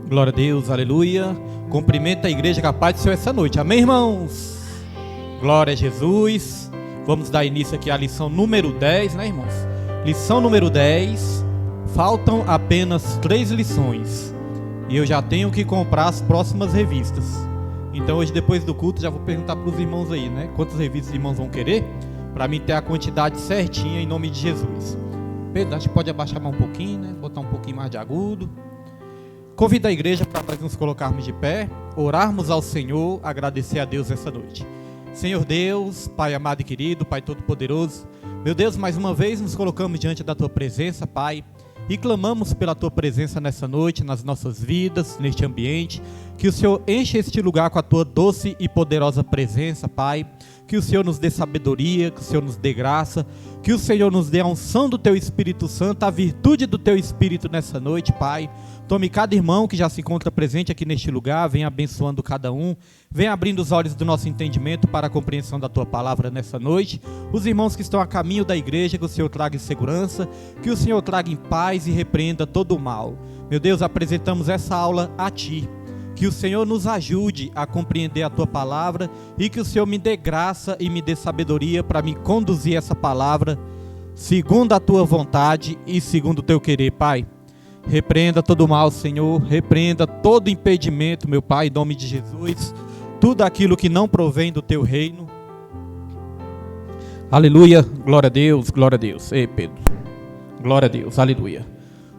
Glória a Deus, aleluia. Cumprimenta a igreja capaz do Senhor essa noite, amém, irmãos? Glória a Jesus. Vamos dar início aqui à lição número 10, né, irmãos? Lição número 10. Faltam apenas 3 lições e eu já tenho que comprar as próximas revistas. Então hoje, depois do culto, já vou perguntar para os irmãos aí, né? Quantas revistas os irmãos vão querer? Para mim ter a quantidade certinha, em nome de Jesus. Pedro, a gente pode abaixar mais um pouquinho, né? Botar um pouquinho mais de agudo. Convido a igreja para nós nos colocarmos de pé, orarmos ao Senhor, agradecer a Deus essa noite. Senhor Deus, Pai amado e querido, Pai todo-poderoso, meu Deus, mais uma vez nos colocamos diante da Tua presença, Pai, e clamamos pela Tua presença nessa noite, nas nossas vidas, neste ambiente, que o Senhor enche este lugar com a Tua doce e poderosa presença, Pai, que o Senhor nos dê sabedoria, que o Senhor nos dê graça, que o Senhor nos dê a unção do Teu Espírito Santo, a virtude do Teu Espírito nessa noite, Pai. Tome cada irmão que já se encontra presente aqui neste lugar, venha abençoando cada um, venha abrindo os olhos do nosso entendimento para a compreensão da Tua palavra nessa noite. Os irmãos que estão a caminho da igreja, que o Senhor traga em segurança, que o Senhor traga em paz e repreenda todo o mal. Meu Deus, apresentamos essa aula a Ti. Que o Senhor nos ajude a compreender a Tua palavra e que o Senhor me dê graça e me dê sabedoria para me conduzir essa palavra segundo a Tua vontade e segundo o Teu querer, Pai. Repreenda todo o mal, Senhor, repreenda todo impedimento, meu Pai, em nome de Jesus, tudo aquilo que não provém do Teu reino. Aleluia, glória a Deus, glória a Deus. Ei, Pedro, glória a Deus, aleluia.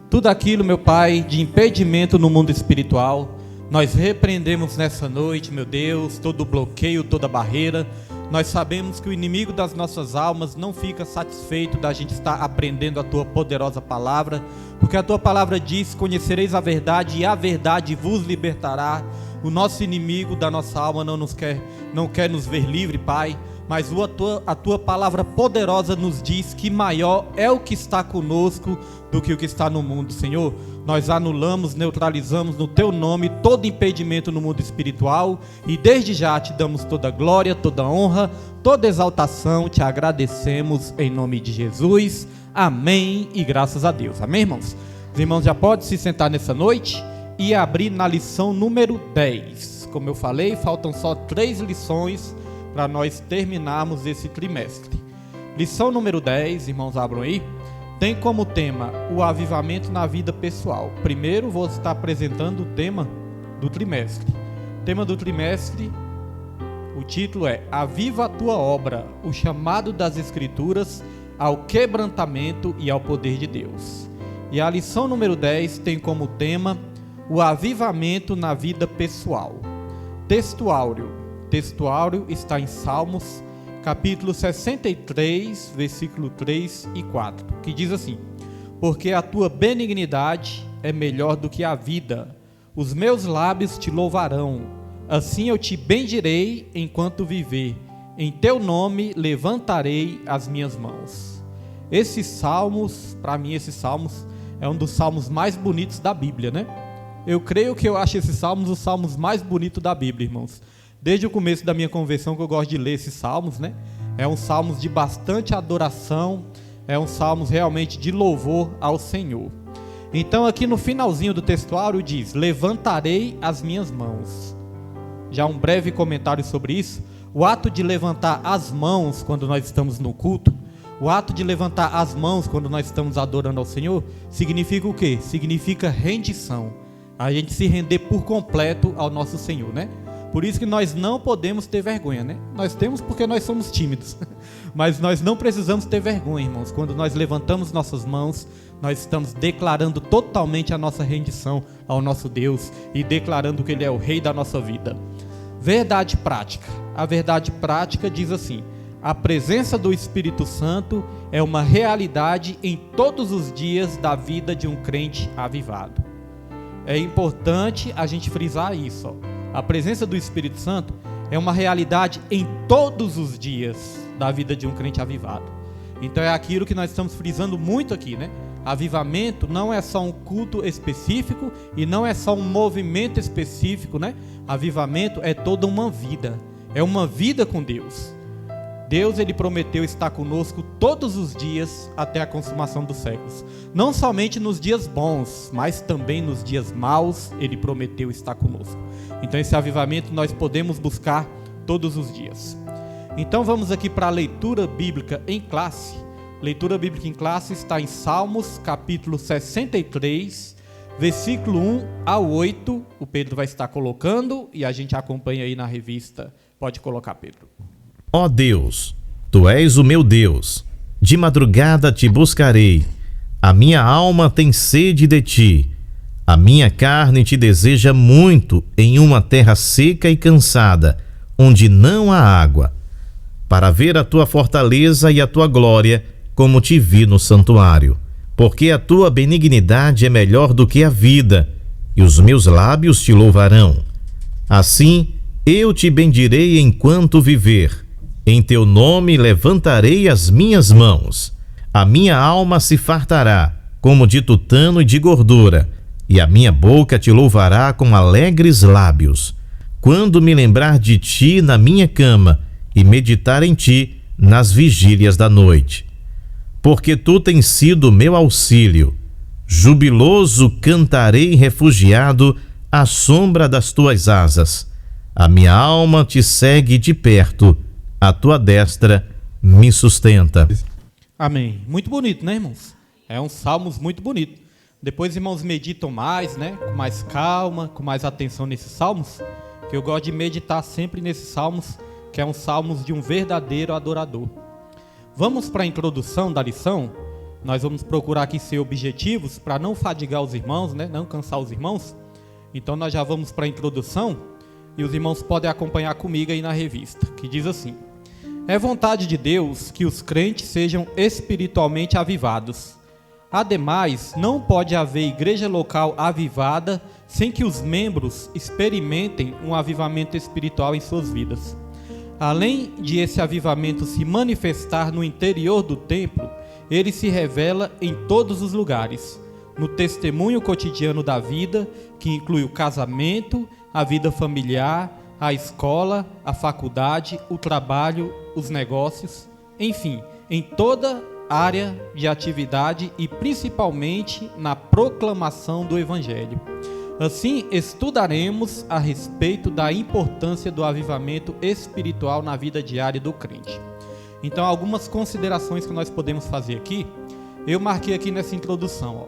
Tudo aquilo, meu Pai, de impedimento no mundo espiritual, nós repreendemos nessa noite, meu Deus, todo bloqueio, toda barreira. Nós sabemos que o inimigo das nossas almas não fica satisfeito da gente estar aprendendo a Tua poderosa palavra, porque a Tua palavra diz: conhecereis a verdade e a verdade vos libertará. O nosso inimigo da nossa alma não quer nos ver livre, Pai, mas a tua palavra poderosa nos diz que maior é o que está conosco do que o que está no mundo, Senhor. Nós anulamos, neutralizamos no Teu nome todo impedimento no mundo espiritual e desde já Te damos toda glória, toda honra, toda exaltação, Te agradecemos em nome de Jesus, amém e graças a Deus, amém, irmãos? Os irmãos já podem se sentar nessa noite e abrir na lição número 10, como eu falei, faltam só 3 lições para nós terminarmos esse trimestre. Lição número 10, irmãos, abram aí, tem como tema o avivamento na vida pessoal. Primeiro vou estar apresentando o tema do trimestre. O tema do trimestre, o título é Aviva a Tua Obra, o chamado das Escrituras ao quebrantamento e ao poder de Deus. E a lição número 10 tem como tema o avivamento na vida pessoal. Textuário está em Salmos, capítulo 63, versículo 3 e 4, que diz assim: porque a Tua benignidade é melhor do que a vida, os meus lábios Te louvarão, assim eu Te bendirei enquanto viver, em Teu nome levantarei as minhas mãos. Esses salmos, para mim esses salmos é um dos salmos mais bonitos da Bíblia, né? Eu creio que eu acho esses salmos os salmos mais bonitos da Bíblia, irmãos. Desde o começo da minha conversão que eu gosto de ler esses salmos, né? É um salmos de bastante adoração, é um salmos realmente de louvor ao Senhor. Então aqui no finalzinho do textuário diz: levantarei as minhas mãos. Já um breve comentário sobre isso. O ato de levantar as mãos quando nós estamos no culto, o ato de levantar as mãos quando nós estamos adorando ao Senhor, significa o quê? Significa rendição. A gente se render por completo ao nosso Senhor, né? Por isso que nós não podemos ter vergonha, né? Nós temos porque nós somos tímidos, mas nós não precisamos ter vergonha, irmãos. Quando nós levantamos nossas mãos, nós estamos declarando totalmente a nossa rendição ao nosso Deus e declarando que Ele é o Rei da nossa vida. Verdade prática. A verdade prática diz assim: a presença do Espírito Santo é uma realidade em todos os dias da vida de um crente avivado. É importante a gente frisar isso, ó. A presença do Espírito Santo é uma realidade em todos os dias da vida de um crente avivado. Então é aquilo que nós estamos frisando muito aqui, né? Avivamento não é só um culto específico e não é só um movimento específico, né? Avivamento é toda uma vida, é uma vida com Deus. Deus, ele prometeu estar conosco todos os dias até a consumação dos séculos. Não somente nos dias bons, mas também nos dias maus, ele prometeu estar conosco. Então esse avivamento nós podemos buscar todos os dias. Então vamos aqui para a leitura bíblica em classe. Leitura bíblica em classe está em Salmos, capítulo 63, versículo 1 ao 8. O Pedro vai estar colocando e a gente acompanha aí na revista. Pode colocar, Pedro. Ó Deus, Tu és o meu Deus, de madrugada te buscarei. A minha alma tem sede de Ti. A minha carne te deseja muito em uma terra seca e cansada, onde não há água, para ver a Tua fortaleza e a Tua glória, como te vi no santuário. Porque a Tua benignidade é melhor do que a vida, e os meus lábios te louvarão. Assim, eu te bendirei enquanto viver. Em Teu nome levantarei as minhas mãos. A minha alma se fartará, como de tutano e de gordura, e a minha boca te louvará com alegres lábios. Quando me lembrar de Ti na minha cama, e meditar em Ti nas vigílias da noite. Porque Tu tens sido meu auxílio. Jubiloso cantarei refugiado à sombra das Tuas asas. A minha alma te segue de perto, a Tua destra me sustenta. Amém. Muito bonito, né, irmãos? É um salmos muito bonito. Depois, irmãos, meditam mais, né? Com mais calma, com mais atenção nesses salmos. Que eu gosto de meditar sempre nesses salmos, que é um salmos de um verdadeiro adorador. Vamos para a introdução da lição. Nós vamos procurar aqui ser objetivos para não fadigar os irmãos, né? Não cansar os irmãos. Então nós já vamos para a introdução e os irmãos podem acompanhar comigo aí na revista, que diz assim: é vontade de Deus que os crentes sejam espiritualmente avivados. Ademais, não pode haver igreja local avivada sem que os membros experimentem um avivamento espiritual em suas vidas. Além de esse avivamento se manifestar no interior do templo, ele se revela em todos os lugares, no testemunho cotidiano da vida, que inclui o casamento, a vida familiar, a escola, a faculdade, o trabalho, os negócios, enfim, em toda área de atividade e principalmente na proclamação do Evangelho. Assim, estudaremos a respeito da importância do avivamento espiritual na vida diária do crente. Então, algumas considerações que nós podemos fazer aqui, eu marquei aqui nessa introdução.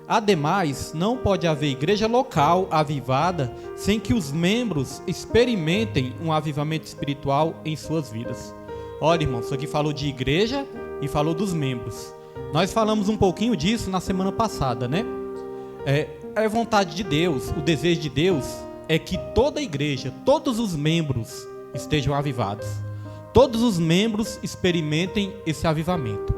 Ademais, não pode haver igreja local avivada sem que os membros experimentem um avivamento espiritual em suas vidas. Olha, irmãos, isso aqui falou de igreja e falou dos membros. Nós falamos um pouquinho disso na semana passada, né? É vontade de Deus, o desejo de Deus é que toda a igreja, todos os membros estejam avivados. Todos os membros experimentem esse avivamento.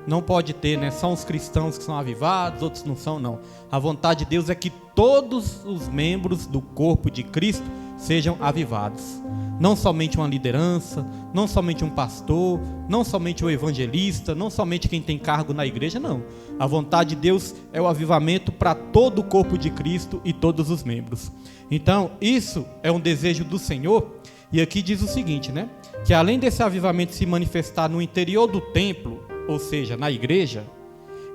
Não pode ter, né, só os cristãos que são avivados, outros não são, não. A vontade de Deus é que todos os membros do corpo de Cristo sejam avivados. Não somente uma liderança, não somente um pastor, não somente o evangelista, não somente quem tem cargo na igreja, não. A vontade de Deus é o avivamento para todo o corpo de Cristo e todos os membros. Então, isso é um desejo do Senhor. E aqui diz o seguinte, né? Que além desse avivamento se manifestar no interior do templo, ou seja, na igreja,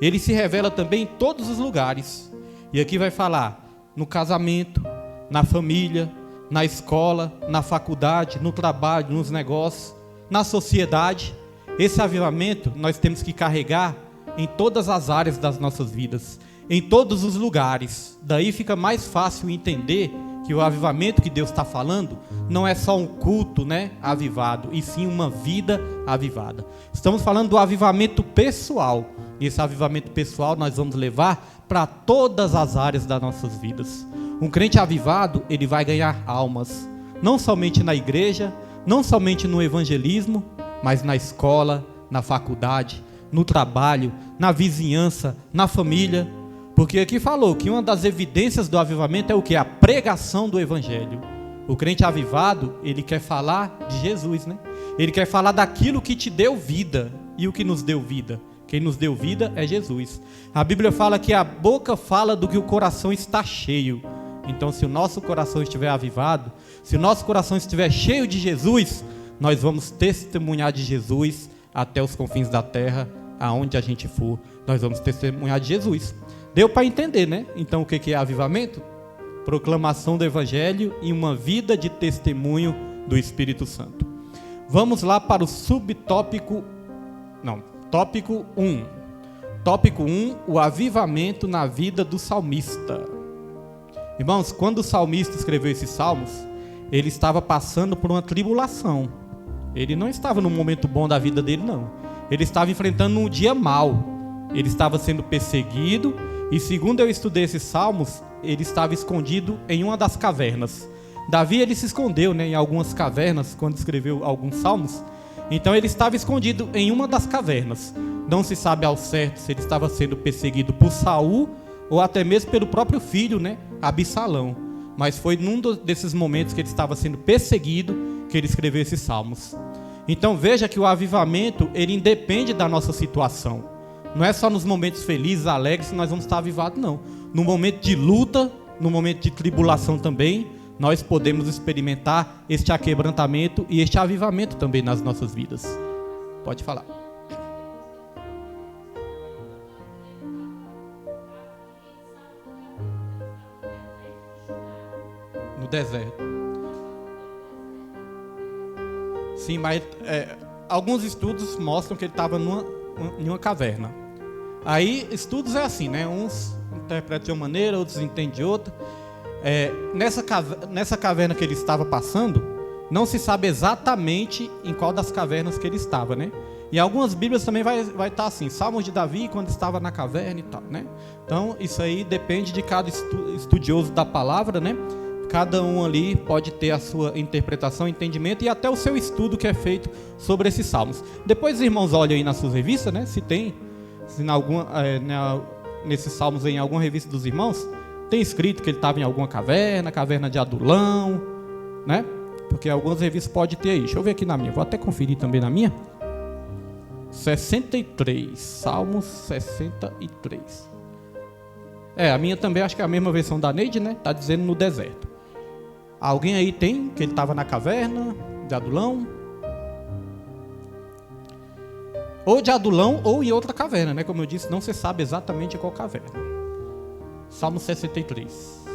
ele se revela também em todos os lugares. E aqui vai falar no casamento, na família, na escola, na faculdade, no trabalho, nos negócios, na sociedade. Esse avivamento nós temos que carregar em todas as áreas das nossas vidas, em todos os lugares. Daí fica mais fácil entender que o avivamento que Deus está falando não é só um culto, né, avivado, e sim uma vida avivada. Estamos falando do avivamento pessoal. E esse avivamento pessoal nós vamos levar para todas as áreas das nossas vidas. Um crente avivado, ele vai ganhar almas, não somente na igreja, não somente no evangelismo, mas na escola, na faculdade, no trabalho, na vizinhança, na família. Porque aqui falou que uma das evidências do avivamento é o que? A pregação do evangelho. O crente avivado, ele quer falar de Jesus, né? Ele quer falar daquilo que te deu vida. E o que nos deu vida? Quem nos deu vida é Jesus. A Bíblia fala que a boca fala do que o coração está cheio. Então, se o nosso coração estiver avivado, se o nosso coração estiver cheio de Jesus, nós vamos testemunhar de Jesus até os confins da terra, aonde a gente for, nós vamos testemunhar de Jesus. Deu para entender, né? Então o que é avivamento? Proclamação do Evangelho e uma vida de testemunho do Espírito Santo. Vamos lá para o tópico 1. Tópico 1, o avivamento na vida do salmista. Irmãos, quando o salmista escreveu esses salmos, ele estava passando por uma tribulação. Ele não estava num momento bom da vida dele, não. Ele estava enfrentando um dia mau. Ele estava sendo perseguido e, segundo eu estudei esses salmos, ele estava escondido em uma das cavernas. Davi, ele se escondeu, né, em algumas cavernas quando escreveu alguns salmos. Então ele estava escondido em uma das cavernas. Não se sabe ao certo se ele estava sendo perseguido por Saul ou até mesmo pelo próprio filho, né, Absalão. Mas foi num desses momentos que ele estava sendo perseguido que ele escreveu esses salmos. Então veja que o avivamento, ele independe da nossa situação. Não é só nos momentos felizes, alegres que nós vamos estar avivados, não. No momento de luta, no momento de tribulação também, nós podemos experimentar este aquebrantamento e este avivamento também nas nossas vidas. Pode falar. No deserto. Sim, mas alguns estudos mostram que ele estava em uma caverna. Aí, estudos é assim, né? Uns interpretam de uma maneira, outros entendem de outra. Nessa caverna que ele estava passando, não se sabe exatamente em qual das cavernas que ele estava, né? E algumas bíblias também vai estar assim, Salmos de Davi quando estava na caverna e tal, né? Então, isso aí depende de cada estudioso da palavra, né? Cada um ali pode ter a sua interpretação, entendimento e até o seu estudo que é feito sobre esses salmos. Depois os irmãos olham aí nas suas revistas, né? Se nesses salmos em alguma revista dos irmãos, tem escrito que ele estava em alguma caverna de Adulão, né? Porque algumas revistas podem ter aí. Deixa eu ver aqui na minha, vou até conferir também na minha. 63, Salmos 63. A minha também acho que é a mesma versão da Neide, né? Está dizendo no deserto. Alguém aí tem que ele estava na caverna de Adulão? Ou de Adulão ou em outra caverna, né? Como eu disse, não se sabe exatamente qual caverna. Salmo 63.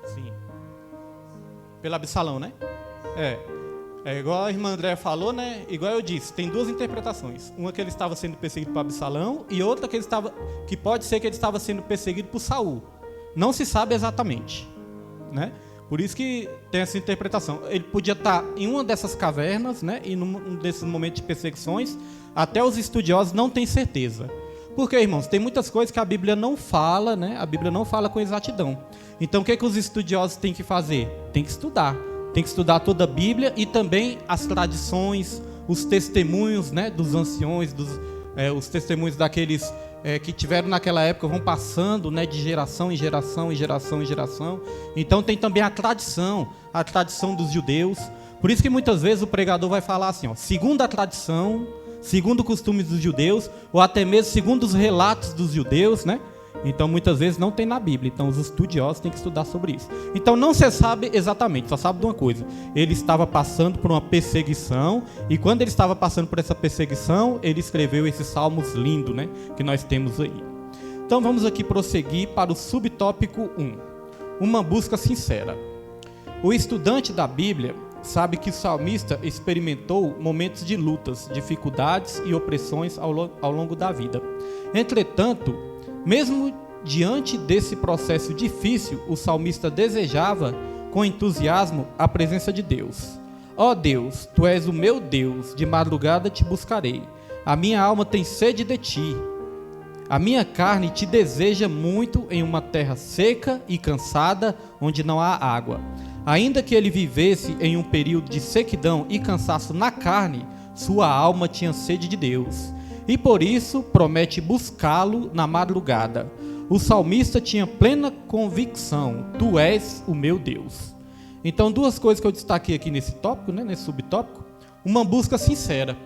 Sim. Pelo Absalão, né? É igual a irmã Andréa falou, né? Igual eu disse, tem duas interpretações. Uma que ele estava sendo perseguido por Absalão e outra que pode ser que ele estava sendo perseguido por Saul. Não se sabe exatamente, né? Por isso que tem essa interpretação. Ele podia estar em uma dessas cavernas, né? E num desses momentos de perseguições, até os estudiosos não têm certeza. Porque, irmãos, tem muitas coisas que a Bíblia não fala, né? A Bíblia não fala com exatidão. Então, o que os estudiosos têm que fazer? Tem que estudar. Tem que estudar toda a Bíblia e também as tradições, os testemunhos, né? Dos anciões, os testemunhos daqueles que tiveram naquela época, vão passando, né? De geração em geração, em geração em geração. Então, tem também a tradição dos judeus. Por isso que muitas vezes o pregador vai falar assim, ó, segundo a tradição, segundo costumes dos judeus, ou até mesmo segundo os relatos dos judeus, né? Então muitas vezes não tem na Bíblia, então os estudiosos têm que estudar sobre isso. Então não se sabe exatamente, só sabe de uma coisa: ele estava passando por uma perseguição, e quando ele estava passando por essa perseguição, ele escreveu esses salmos lindos, né? Que nós temos aí. Então vamos aqui prosseguir para o subtópico 1, uma busca sincera. O estudante da Bíblia sabe que o salmista experimentou momentos de lutas, dificuldades e opressões ao longo da vida. Entretanto, mesmo diante desse processo difícil, o salmista desejava com entusiasmo a presença de Deus. Ó Deus, Tu és o meu Deus, de madrugada te buscarei. A minha alma tem sede de Ti. A minha carne te deseja muito em uma terra seca e cansada, onde não há água. Ainda que ele vivesse em um período de sequidão e cansaço na carne, sua alma tinha sede de Deus. E por isso promete buscá-lo na madrugada. O salmista tinha plena convicção: Tu és o meu Deus. Então, duas coisas que eu destaquei aqui nesse tópico, né, nesse subtópico. uma busca sincera.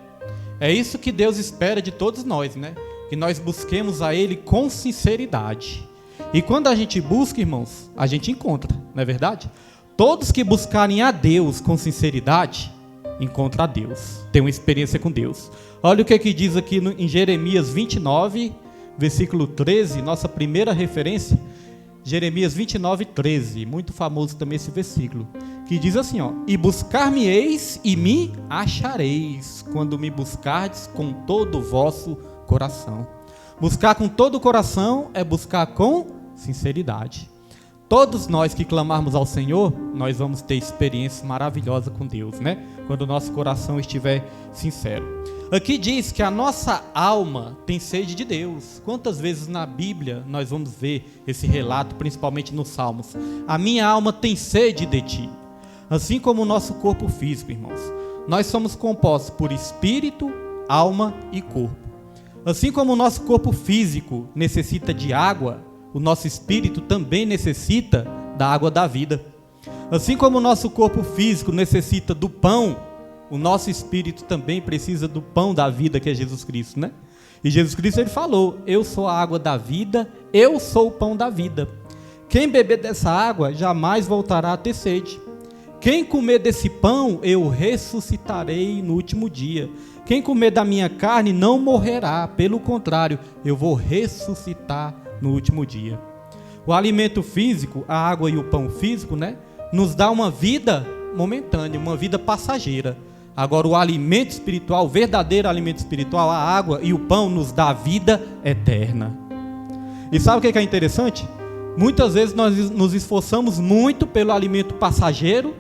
É isso que Deus espera de todos nós, né? Que nós busquemos a Ele com sinceridade. E quando a gente busca, irmãos, a gente encontra, não é verdade? Todos que buscarem a Deus com sinceridade, encontram a Deus, tem uma experiência com Deus. Olha o que diz aqui em Jeremias 29, versículo 13, nossa primeira referência, Jeremias 29, 13, muito famoso também esse versículo, que diz assim, ó: e buscar-me-eis e me achareis, quando me buscardes com todo o vosso coração. Buscar com todo o coração é buscar com sinceridade. Todos nós que clamarmos ao Senhor, nós vamos ter experiências maravilhosas com Deus, né? Quando o nosso coração estiver sincero. Aqui diz que a nossa alma tem sede de Deus. Quantas vezes na Bíblia nós vamos ver esse relato, principalmente nos Salmos? A minha alma tem sede de ti. Assim como o nosso corpo físico, irmãos. Nós somos compostos por espírito, alma e corpo. Assim como o nosso corpo físico necessita de água, o nosso espírito também necessita da água da vida. Assim como o nosso corpo físico necessita do pão, o nosso espírito também precisa do pão da vida, que é Jesus Cristo, né? E Jesus Cristo, ele falou: eu sou a água da vida, eu sou o pão da vida. Quem beber dessa água jamais voltará a ter sede. Quem comer desse pão, eu ressuscitarei no último dia. Quem comer da minha carne não morrerá, pelo contrário, eu vou ressuscitar no último dia. O alimento físico, a água e o pão físico, né, nos dá uma vida momentânea, uma vida passageira. Agora o alimento espiritual, o verdadeiro alimento espiritual, a água e o pão, nos dá a vida eterna. E sabe o que é interessante? Muitas vezes nós nos esforçamos muito pelo alimento passageiro,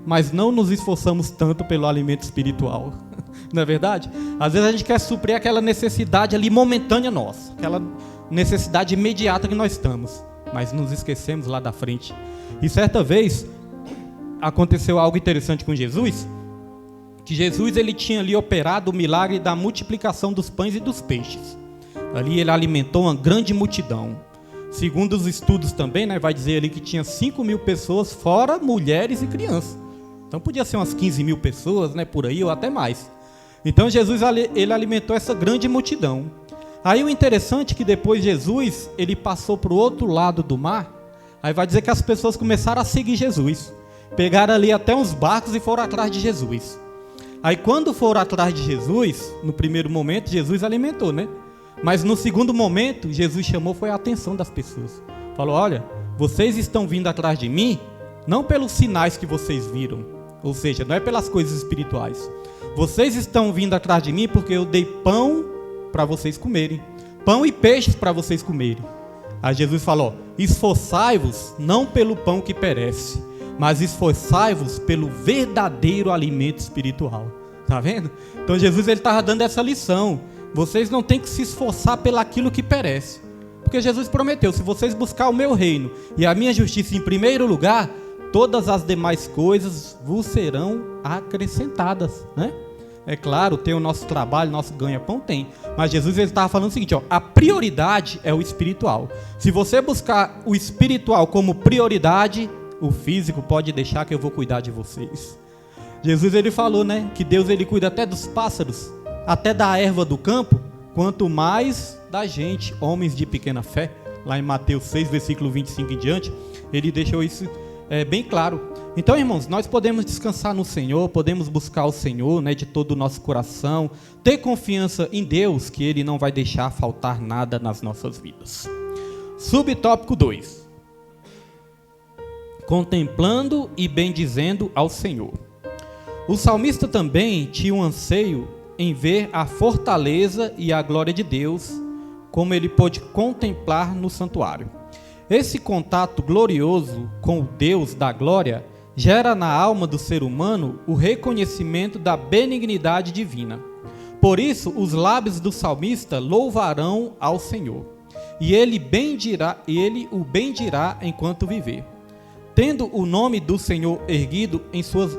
mas não nos esforçamos tanto pelo alimento espiritual. Não é verdade? Às vezes a gente quer suprir aquela necessidade ali momentânea nossa, aquela necessidade imediata que nós estamos, mas nos esquecemos lá da frente. E certa vez aconteceu algo interessante com Jesus, que Jesus, ele tinha ali operado o milagre da multiplicação dos pães e dos peixes. Ali ele alimentou uma grande multidão. Segundo os estudos também, né, vai dizer ali que tinha 5.000 pessoas, fora mulheres e crianças. Então podia ser umas 15.000 pessoas, né, por aí, ou até mais. Então Jesus, ele alimentou essa grande multidão. Aí o interessante é que depois Jesus, ele passou para o outro lado do mar. Aí vai dizer que as pessoas começaram a seguir Jesus. Pegaram ali até uns barcos e foram atrás de Jesus. Aí quando foram atrás de Jesus, no primeiro momento Jesus alimentou, né? Mas no segundo momento, Jesus chamou foi a atenção das pessoas. Falou: olha, vocês estão vindo atrás de mim, não pelos sinais que vocês viram. Ou seja, não é pelas coisas espirituais. Vocês estão vindo atrás de mim porque eu dei pão para vocês comerem. Pão e peixes para vocês comerem. Aí Jesus falou: esforçai-vos não pelo pão que perece, mas esforçai-vos pelo verdadeiro alimento espiritual. Tá vendo? Então Jesus, ele estava dando essa lição. Vocês não têm que se esforçar pelaquilo que perece. Porque Jesus prometeu: se vocês buscar o meu reino e a minha justiça em primeiro lugar, todas as demais coisas vos serão acrescentadas, né? É claro, tem o nosso trabalho, nosso ganha-pão tem. Mas Jesus, ele estava falando o seguinte, ó: a prioridade é o espiritual. Se você buscar o espiritual como prioridade, o físico pode deixar que eu vou cuidar de vocês. Jesus, ele falou, né, que Deus, ele cuida até dos pássaros, até da erva do campo, quanto mais da gente, homens de pequena fé. Lá em Mateus 6, versículo 25 em diante, ele deixou isso bem claro. Então, irmãos, nós podemos descansar no Senhor, podemos buscar o Senhor, né, de todo o nosso coração, ter confiança em Deus, que Ele não vai deixar faltar nada nas nossas vidas. Subtópico 2. Contemplando e bendizendo ao Senhor. O salmista também tinha um anseio em ver a fortaleza e a glória de Deus, como ele pôde contemplar no santuário. Esse contato glorioso com o Deus da glória gera na alma do ser humano o reconhecimento da benignidade divina. Por isso, os lábios do salmista louvarão ao Senhor, e ele o bendirá enquanto viver. Tendo o nome do Senhor erguido em suas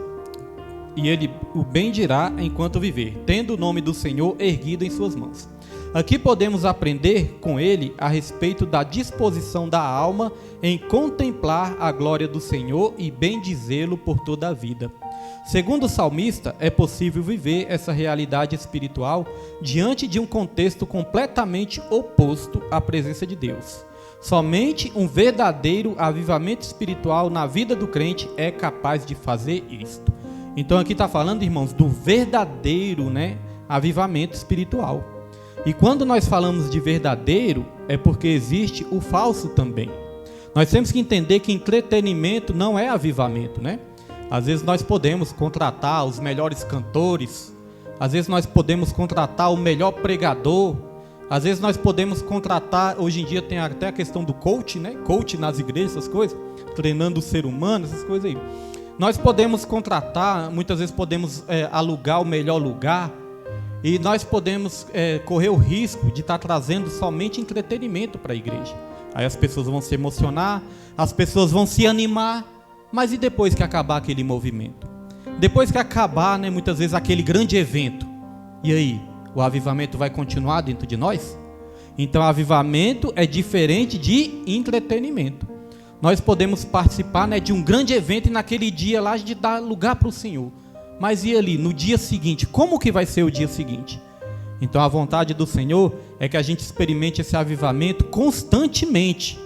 mãos. Aqui podemos aprender com ele a respeito da disposição da alma em contemplar a glória do Senhor e bendizê-lo por toda a vida. Segundo o salmista, é possível viver essa realidade espiritual diante de um contexto completamente oposto à presença de Deus. Somente um verdadeiro avivamento espiritual na vida do crente é capaz de fazer isto. Então aqui está falando, irmãos, do verdadeiro, avivamento espiritual. E quando nós falamos de verdadeiro, é porque existe o falso também. Nós temos que entender que entretenimento não é avivamento, Às vezes nós podemos contratar os melhores cantores, às vezes nós podemos contratar o melhor pregador, às vezes nós podemos contratar, hoje em dia tem até a questão do coach, Coach nas igrejas, essas coisas, treinando o ser humano, essas coisas aí. Nós podemos contratar, muitas vezes podemos alugar o melhor lugar, e nós podemos correr o risco de estar trazendo somente entretenimento para a igreja. Aí as pessoas vão se emocionar, as pessoas vão se animar, mas e depois que acabar aquele movimento? Depois que acabar, muitas vezes, aquele grande evento, e aí? O avivamento vai continuar dentro de nós? Então, avivamento é diferente de entretenimento. Nós podemos participar de um grande evento e naquele dia lá de dar lugar para o Senhor. Mas e ali, no dia seguinte? Como que vai ser o dia seguinte? Então, a vontade do Senhor é que a gente experimente esse avivamento constantemente.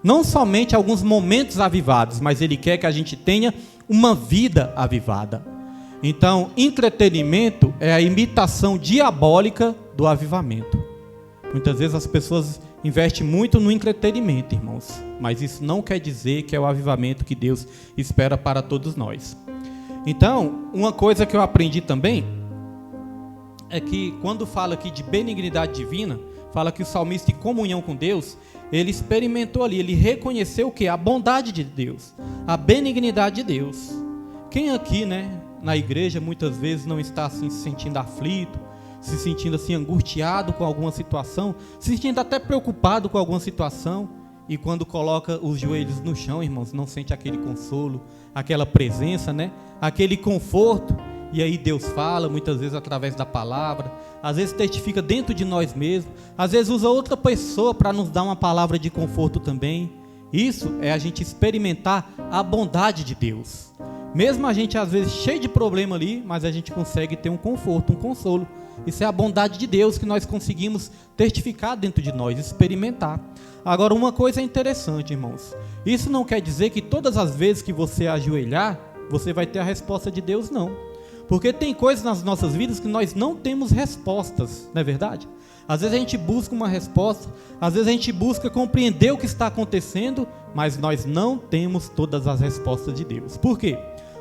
Não somente alguns momentos avivados, mas Ele quer que a gente tenha uma vida avivada. Então, entretenimento é a imitação diabólica do avivamento. Muitas vezes as pessoas investem muito no entretenimento, irmãos, mas isso não quer dizer que é o avivamento que Deus espera para todos nós. Então, uma coisa que eu aprendi também é que quando fala aqui de benignidade divina, fala que o salmista em comunhão com Deus, ele experimentou ali, ele reconheceu o que? A bondade de Deus, a benignidade de Deus. Quem aqui, na igreja, muitas vezes não está assim se sentindo aflito, se sentindo assim angustiado com alguma situação, se sentindo até preocupado com alguma situação, e quando coloca os joelhos no chão, irmãos, não sente aquele consolo, aquela presença, aquele conforto, e aí Deus fala, muitas vezes através da palavra, às vezes testifica dentro de nós mesmos, às vezes usa outra pessoa para nos dar uma palavra de conforto também. Isso é a gente experimentar a bondade de Deus. Mesmo a gente às vezes cheio de problema ali, mas a gente consegue ter um conforto, um consolo. Isso é a bondade de Deus que nós conseguimos testificar dentro de nós, experimentar. Agora, uma coisa interessante, irmãos, isso não quer dizer que todas as vezes que você ajoelhar, você vai ter a resposta de Deus, não. Porque tem coisas nas nossas vidas que nós não temos respostas, não é verdade? Às vezes a gente busca uma resposta, às vezes a gente busca compreender o que está acontecendo, mas nós não temos todas as respostas de Deus. Por quê?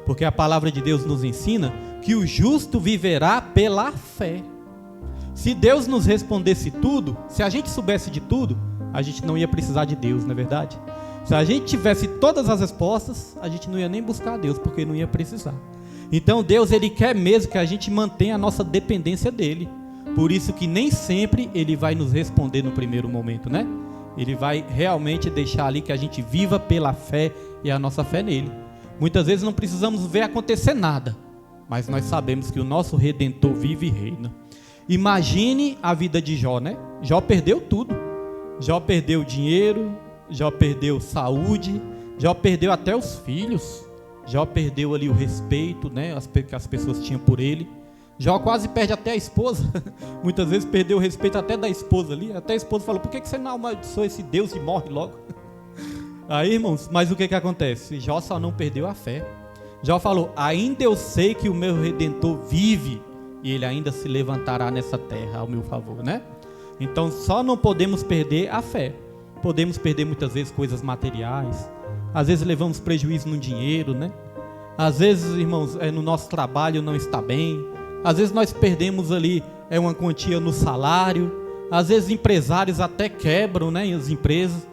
Porque a palavra de Deus nos ensina que o justo viverá pela fé. Se Deus nos respondesse tudo, se a gente soubesse de tudo, a gente não ia precisar de Deus, não é verdade? Se a gente tivesse todas as respostas, a gente não ia nem buscar a Deus, porque não ia precisar. Então Deus, Ele quer mesmo que a gente mantenha a nossa dependência dEle. Por isso que nem sempre Ele vai nos responder no primeiro momento, Ele vai realmente deixar ali que a gente viva pela fé e a nossa fé nele. Muitas vezes não precisamos ver acontecer nada, mas nós sabemos que o nosso Redentor vive e reina. Imagine a vida de Jó, Jó perdeu tudo. Jó perdeu dinheiro, Jó perdeu saúde, Jó perdeu até os filhos. Jó perdeu ali o respeito, que as pessoas tinham por ele. Jó quase perde até a esposa. Muitas vezes perdeu o respeito até da esposa ali. Até a esposa falou: por que você não amaldiçoa esse Deus e morre logo? Aí, irmãos, mas o que acontece? Jó só não perdeu a fé. Jó falou: ainda eu sei que o meu Redentor vive e ele ainda se levantará nessa terra ao meu favor, Então só não podemos perder a fé. Podemos perder muitas vezes coisas materiais. Às vezes levamos prejuízo no dinheiro, Às vezes, irmãos, no nosso trabalho não está bem. Às vezes nós perdemos ali uma quantia no salário. Às vezes empresários até quebram, as empresas.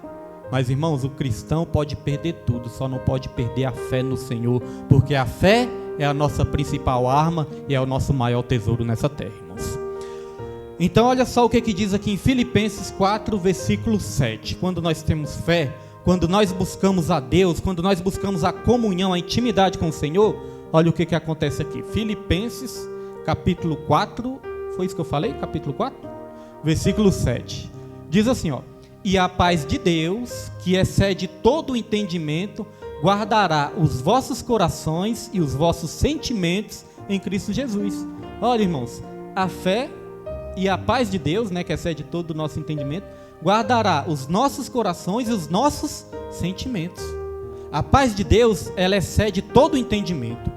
Mas, irmãos, o cristão pode perder tudo, só não pode perder a fé no Senhor, porque a fé é a nossa principal arma e é o nosso maior tesouro nessa terra, irmãos. Então, olha só o que diz aqui em Filipenses 4, versículo 7. Quando nós temos fé, quando nós buscamos a Deus, quando nós buscamos a comunhão, a intimidade com o Senhor, olha o que acontece aqui. Filipenses, capítulo 4, foi isso que eu falei? Capítulo 4? Versículo 7. Diz assim, e a paz de Deus, que excede todo o entendimento, guardará os vossos corações e os vossos sentimentos em Cristo Jesus. Olha, irmãos, a fé e a paz de Deus, né, que excede todo o nosso entendimento, guardará os nossos corações e os nossos sentimentos. A paz de Deus, ela excede todo o entendimento.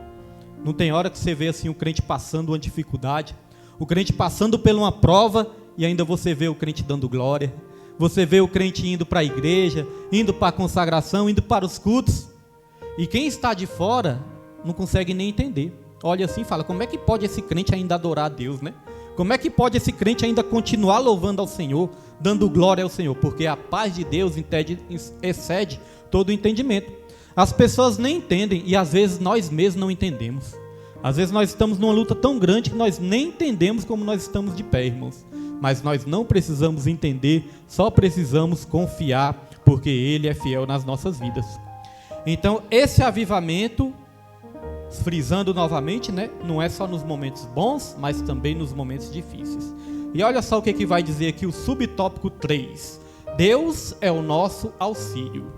Não tem hora que você vê assim o crente passando uma dificuldade, o crente passando por uma prova e ainda você vê o crente dando glória. Você vê o crente indo para a igreja, indo para a consagração, indo para os cultos. E quem está de fora não consegue nem entender. Olha assim e fala, como é que pode esse crente ainda adorar a Deus, né? Como é que pode esse crente ainda continuar louvando ao Senhor, dando glória ao Senhor? Porque a paz de Deus excede todo o entendimento. As pessoas nem entendem e às vezes nós mesmos não entendemos. Às vezes nós estamos numa luta tão grande que nós nem entendemos como nós estamos de pé, irmãos. Mas nós não precisamos entender, só precisamos confiar, porque Ele é fiel nas nossas vidas. Então, esse avivamento, frisando novamente, né, não é só nos momentos bons, mas também nos momentos difíceis. E olha só o que vai dizer aqui o subtópico 3. Deus é o nosso auxílio.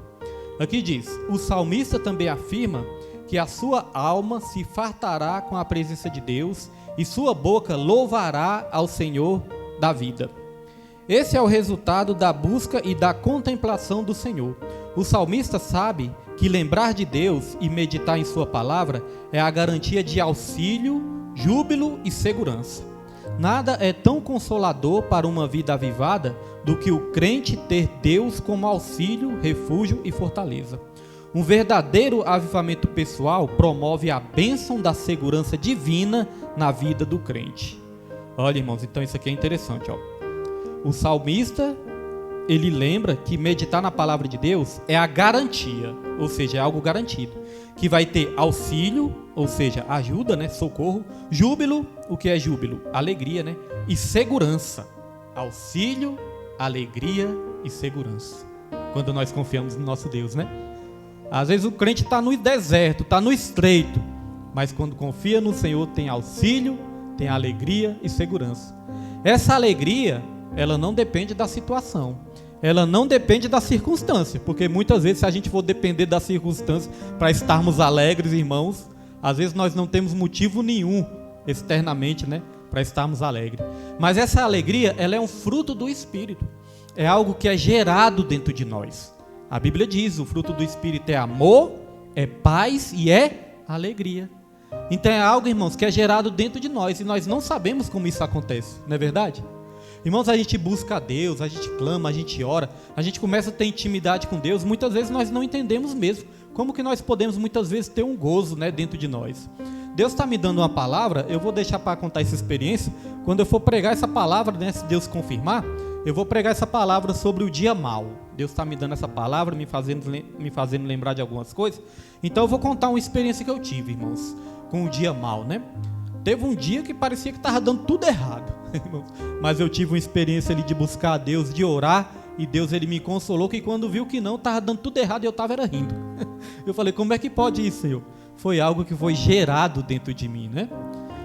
Aqui diz, o salmista também afirma que a sua alma se fartará com a presença de Deus e sua boca louvará ao Senhor da vida. Esse é o resultado da busca e da contemplação do Senhor. O salmista sabe que lembrar de Deus e meditar em sua palavra é a garantia de auxílio, júbilo e segurança. Nada é tão consolador para uma vida avivada do que o crente ter Deus como auxílio, refúgio e fortaleza. Um verdadeiro avivamento pessoal promove a bênção da segurança divina na vida do crente. Olha, irmãos, então isso aqui é interessante, ó. O salmista, ele lembra que meditar na palavra de Deus é a garantia, ou seja, é algo garantido, que vai ter auxílio, ou seja, ajuda, né, socorro, júbilo, o que é júbilo? Alegria, né, e segurança. Auxílio, alegria e segurança. Quando nós confiamos no nosso Deus, né? Às vezes o crente está no deserto, está no estreito, mas quando confia no Senhor tem auxílio, tem alegria e segurança. Essa alegria, ela não depende da situação, ela não depende da circunstância, porque muitas vezes se a gente for depender da circunstância para estarmos alegres, irmãos, às vezes nós não temos motivo nenhum externamente, né, para estarmos alegres. Mas essa alegria, ela é um fruto do Espírito, é algo que é gerado dentro de nós. A Bíblia diz, o fruto do Espírito é amor, é paz e é alegria. Então é algo, irmãos, que é gerado dentro de nós e nós não sabemos como isso acontece, não é verdade? Irmãos, a gente busca a Deus, a gente clama, a gente ora, a gente começa a ter intimidade com Deus, muitas vezes nós não entendemos mesmo como que nós podemos muitas vezes ter um gozo, né, dentro de nós. Deus está me dando uma palavra, eu vou deixar para contar essa experiência, quando eu for pregar essa palavra, né, se Deus confirmar, eu vou pregar essa palavra sobre o dia mau. Deus está me dando essa palavra, me fazendo lembrar de algumas coisas, então eu vou contar uma experiência que eu tive, irmãos, com o dia mau, né? Teve um dia que parecia que estava dando tudo errado, mas eu tive uma experiência ali de buscar a Deus, de orar, e Deus ele me consolou que quando viu que não, estava dando tudo errado e eu estava rindo. Eu falei, como é que pode isso, Senhor? Foi algo que foi gerado dentro de mim, né?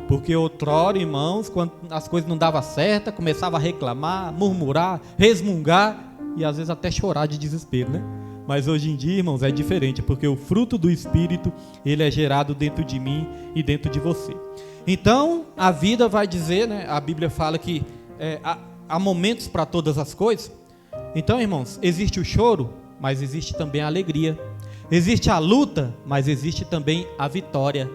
Porque outrora, irmãos, quando as coisas não davam certo, começava a reclamar, murmurar, resmungar e às vezes até chorar de desespero, né? Mas hoje em dia, irmãos, é diferente, porque o fruto do Espírito, ele é gerado dentro de mim e dentro de você. Então, a vida vai dizer, né? A Bíblia fala que há momentos para todas as coisas. Então, irmãos, existe o choro, mas existe também a alegria. Existe a luta, mas existe também a vitória.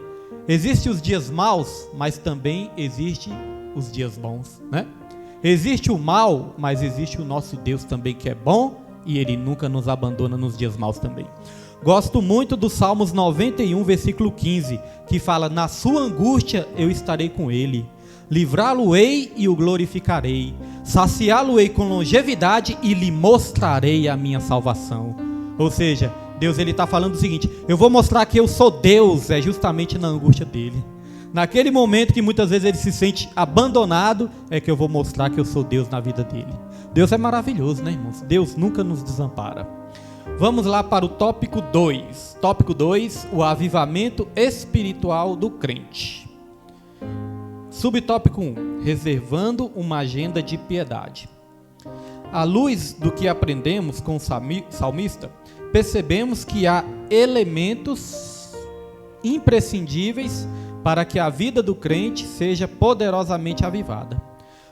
Existem os dias maus, mas também existem os dias bons, né? Existe o mal, mas existe o nosso Deus também que é bom e Ele nunca nos abandona nos dias maus também. Gosto muito do Salmos 91, versículo 15, que fala, na sua angústia eu estarei com Ele, livrá-lo-ei e o glorificarei, saciá-lo-ei com longevidade e lhe mostrarei a minha salvação. Ou seja, Deus ele está falando o seguinte, eu vou mostrar que eu sou Deus, é justamente na angústia dele. Naquele momento que muitas vezes ele se sente abandonado, é que eu vou mostrar que eu sou Deus na vida dele. Deus é maravilhoso, né, irmãos? Deus nunca nos desampara. Vamos lá para o tópico 2. Tópico 2, o avivamento espiritual do crente. Subtópico 1, reservando uma agenda de piedade. À luz do que aprendemos com o salmista, percebemos que há elementos imprescindíveis para que a vida do crente seja poderosamente avivada.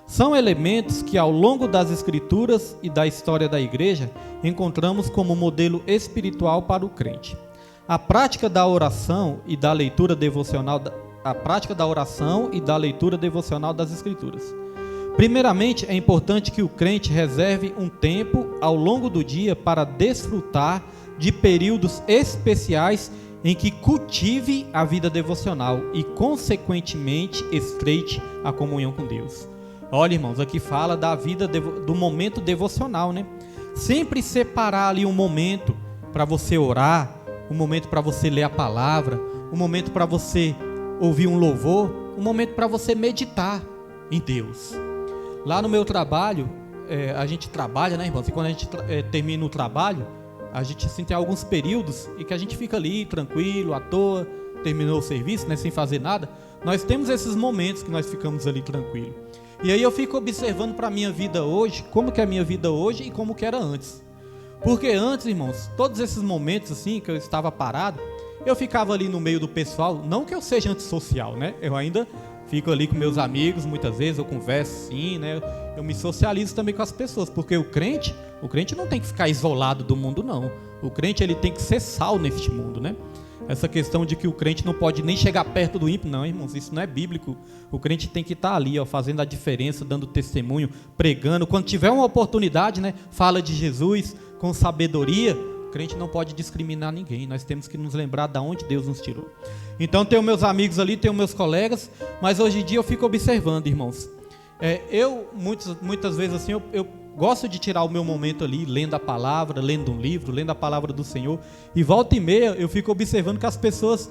São elementos que ao longo das Escrituras e da história da igreja encontramos como modelo espiritual para o crente. A prática da oração e da leitura devocional das Escrituras. Primeiramente, é importante que o crente reserve um tempo ao longo do dia para desfrutar de períodos especiais em que cultive a vida devocional e, consequentemente, estreite a comunhão com Deus. Olha, irmãos, aqui fala da vida, do momento devocional, né? Sempre separar ali um momento para você orar, um momento para você ler a palavra, um momento para você ouvir um louvor, um momento para você meditar em Deus. Lá no meu trabalho, a gente trabalha, né, irmãos? E quando a gente termina o trabalho, a gente assim, tem alguns períodos em que a gente fica ali tranquilo, à toa, terminou o serviço, né, sem fazer nada. Nós temos esses momentos que nós ficamos ali tranquilo. E aí eu fico observando para a minha vida hoje, como que é a minha vida hoje e como que era antes. Porque antes, irmãos, todos esses momentos assim que eu estava parado, eu ficava ali no meio do pessoal, não que eu seja antissocial, né? Eu ainda fico ali com meus amigos, muitas vezes eu converso sim, né? Eu me socializo também com as pessoas, porque o crente não tem que ficar isolado do mundo, não. O crente, ele tem que ser sal neste mundo, né? Essa questão de que o crente não pode nem chegar perto do ímpio, não, irmãos, isso não é bíblico. O crente tem que estar ali, ó, fazendo a diferença, dando testemunho, pregando. Quando tiver uma oportunidade, né, fala de Jesus com sabedoria. O crente não pode discriminar ninguém. Nós temos que nos lembrar de onde Deus nos tirou. Então, tenho meus amigos ali, tenho meus colegas, mas hoje em dia eu fico observando, irmãos. Muitas vezes assim, eu gosto de tirar o meu momento ali, lendo a palavra, lendo um livro, lendo a palavra do Senhor. E volta e meia eu fico observando que as pessoas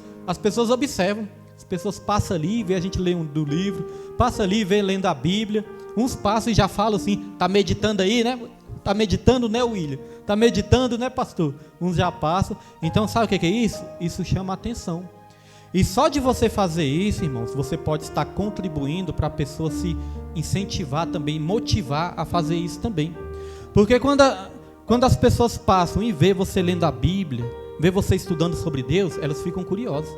observam. As pessoas passam ali e vê a gente ler do livro, passa ali e vê lendo a Bíblia. Uns passam e já falam assim, tá meditando aí, né? Tá meditando, né, William? Tá meditando, né, pastor? Uns já passam. Então, sabe o que é isso? Isso chama atenção. E só de você fazer isso, irmãos, você pode estar contribuindo para a pessoa se incentivar também, motivar a fazer isso também. Porque quando as pessoas passam e vê você lendo a Bíblia, vê você estudando sobre Deus, elas ficam curiosas.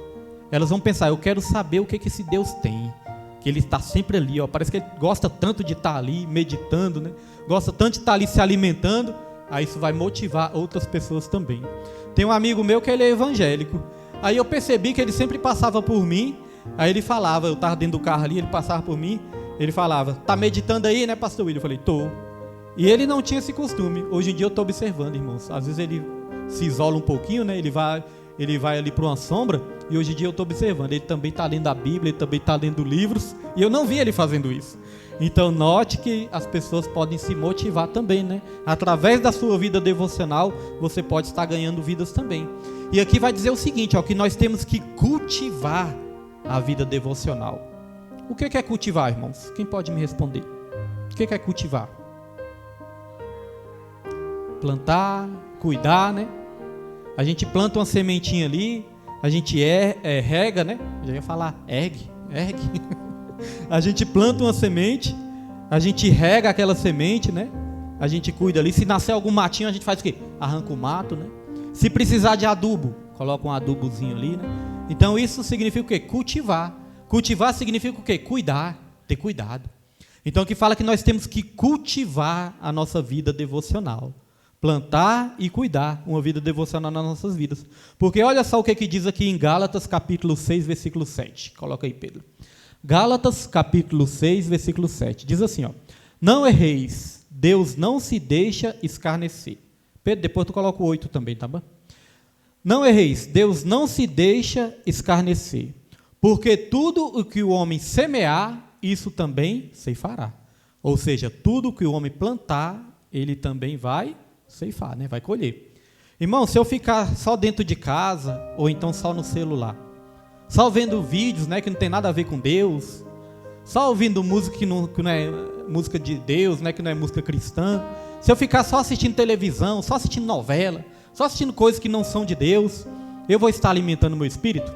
Elas vão pensar, eu quero saber o que esse Deus tem. Que Ele está sempre ali, ó. Parece que Ele gosta tanto de estar ali meditando, né? Gosta tanto de estar ali se alimentando. Aí isso vai motivar outras pessoas também. Tem um amigo meu que ele é evangélico. Aí eu percebi que ele sempre passava por mim. Aí ele falava, eu estava dentro do carro ali, ele passava por mim. Ele falava, tá meditando aí, né, pastor William? Eu falei, tô. E ele não tinha esse costume. Hoje em dia eu estou observando, irmãos. Às vezes ele se isola um pouquinho, né? Ele vai ali para uma sombra. E hoje em dia eu estou observando. Ele também está lendo a Bíblia, ele também está lendo livros. E eu não vi ele fazendo isso. Então note que as pessoas podem se motivar também, né? Através da sua vida devocional, você pode estar ganhando vidas também. E aqui vai dizer o seguinte, ó, que nós temos que cultivar a vida devocional. O que é cultivar, irmãos? Quem pode me responder? O que é cultivar? Plantar, cuidar, né? A gente planta uma sementinha ali, a gente rega, né? Já ia falar ergue. A gente planta uma semente, a gente rega aquela semente, né? A gente cuida ali. Se nascer algum matinho, a gente faz o quê? Arranca o mato, né? Se precisar de adubo, coloca um adubozinho ali, né? Então isso significa o quê? Cultivar. Cultivar significa o quê? Cuidar, ter cuidado. Então aqui fala que nós temos que cultivar a nossa vida devocional. Plantar e cuidar uma vida devocional nas nossas vidas. Porque olha só o que diz aqui em Gálatas capítulo 6, versículo 7. Coloca aí, Pedro. Gálatas capítulo 6, versículo 7. Diz assim, ó. Não erreis, Deus não se deixa escarnecer. Pedro, depois tu coloca o 8 também, tá bom? Não erreis, Deus não se deixa escarnecer. Porque tudo o que o homem semear, isso também ceifará. Ou seja, tudo o que o homem plantar, ele também vai ceifar, né? Vai colher. Irmão, se eu ficar só dentro de casa, ou então só no celular, só vendo vídeos, né, que não tem nada a ver com Deus, só ouvindo música que não é música de Deus, né, que não é música cristã, se eu ficar só assistindo televisão, só assistindo novela, só assistindo coisas que não são de Deus, eu vou estar alimentando meu espírito?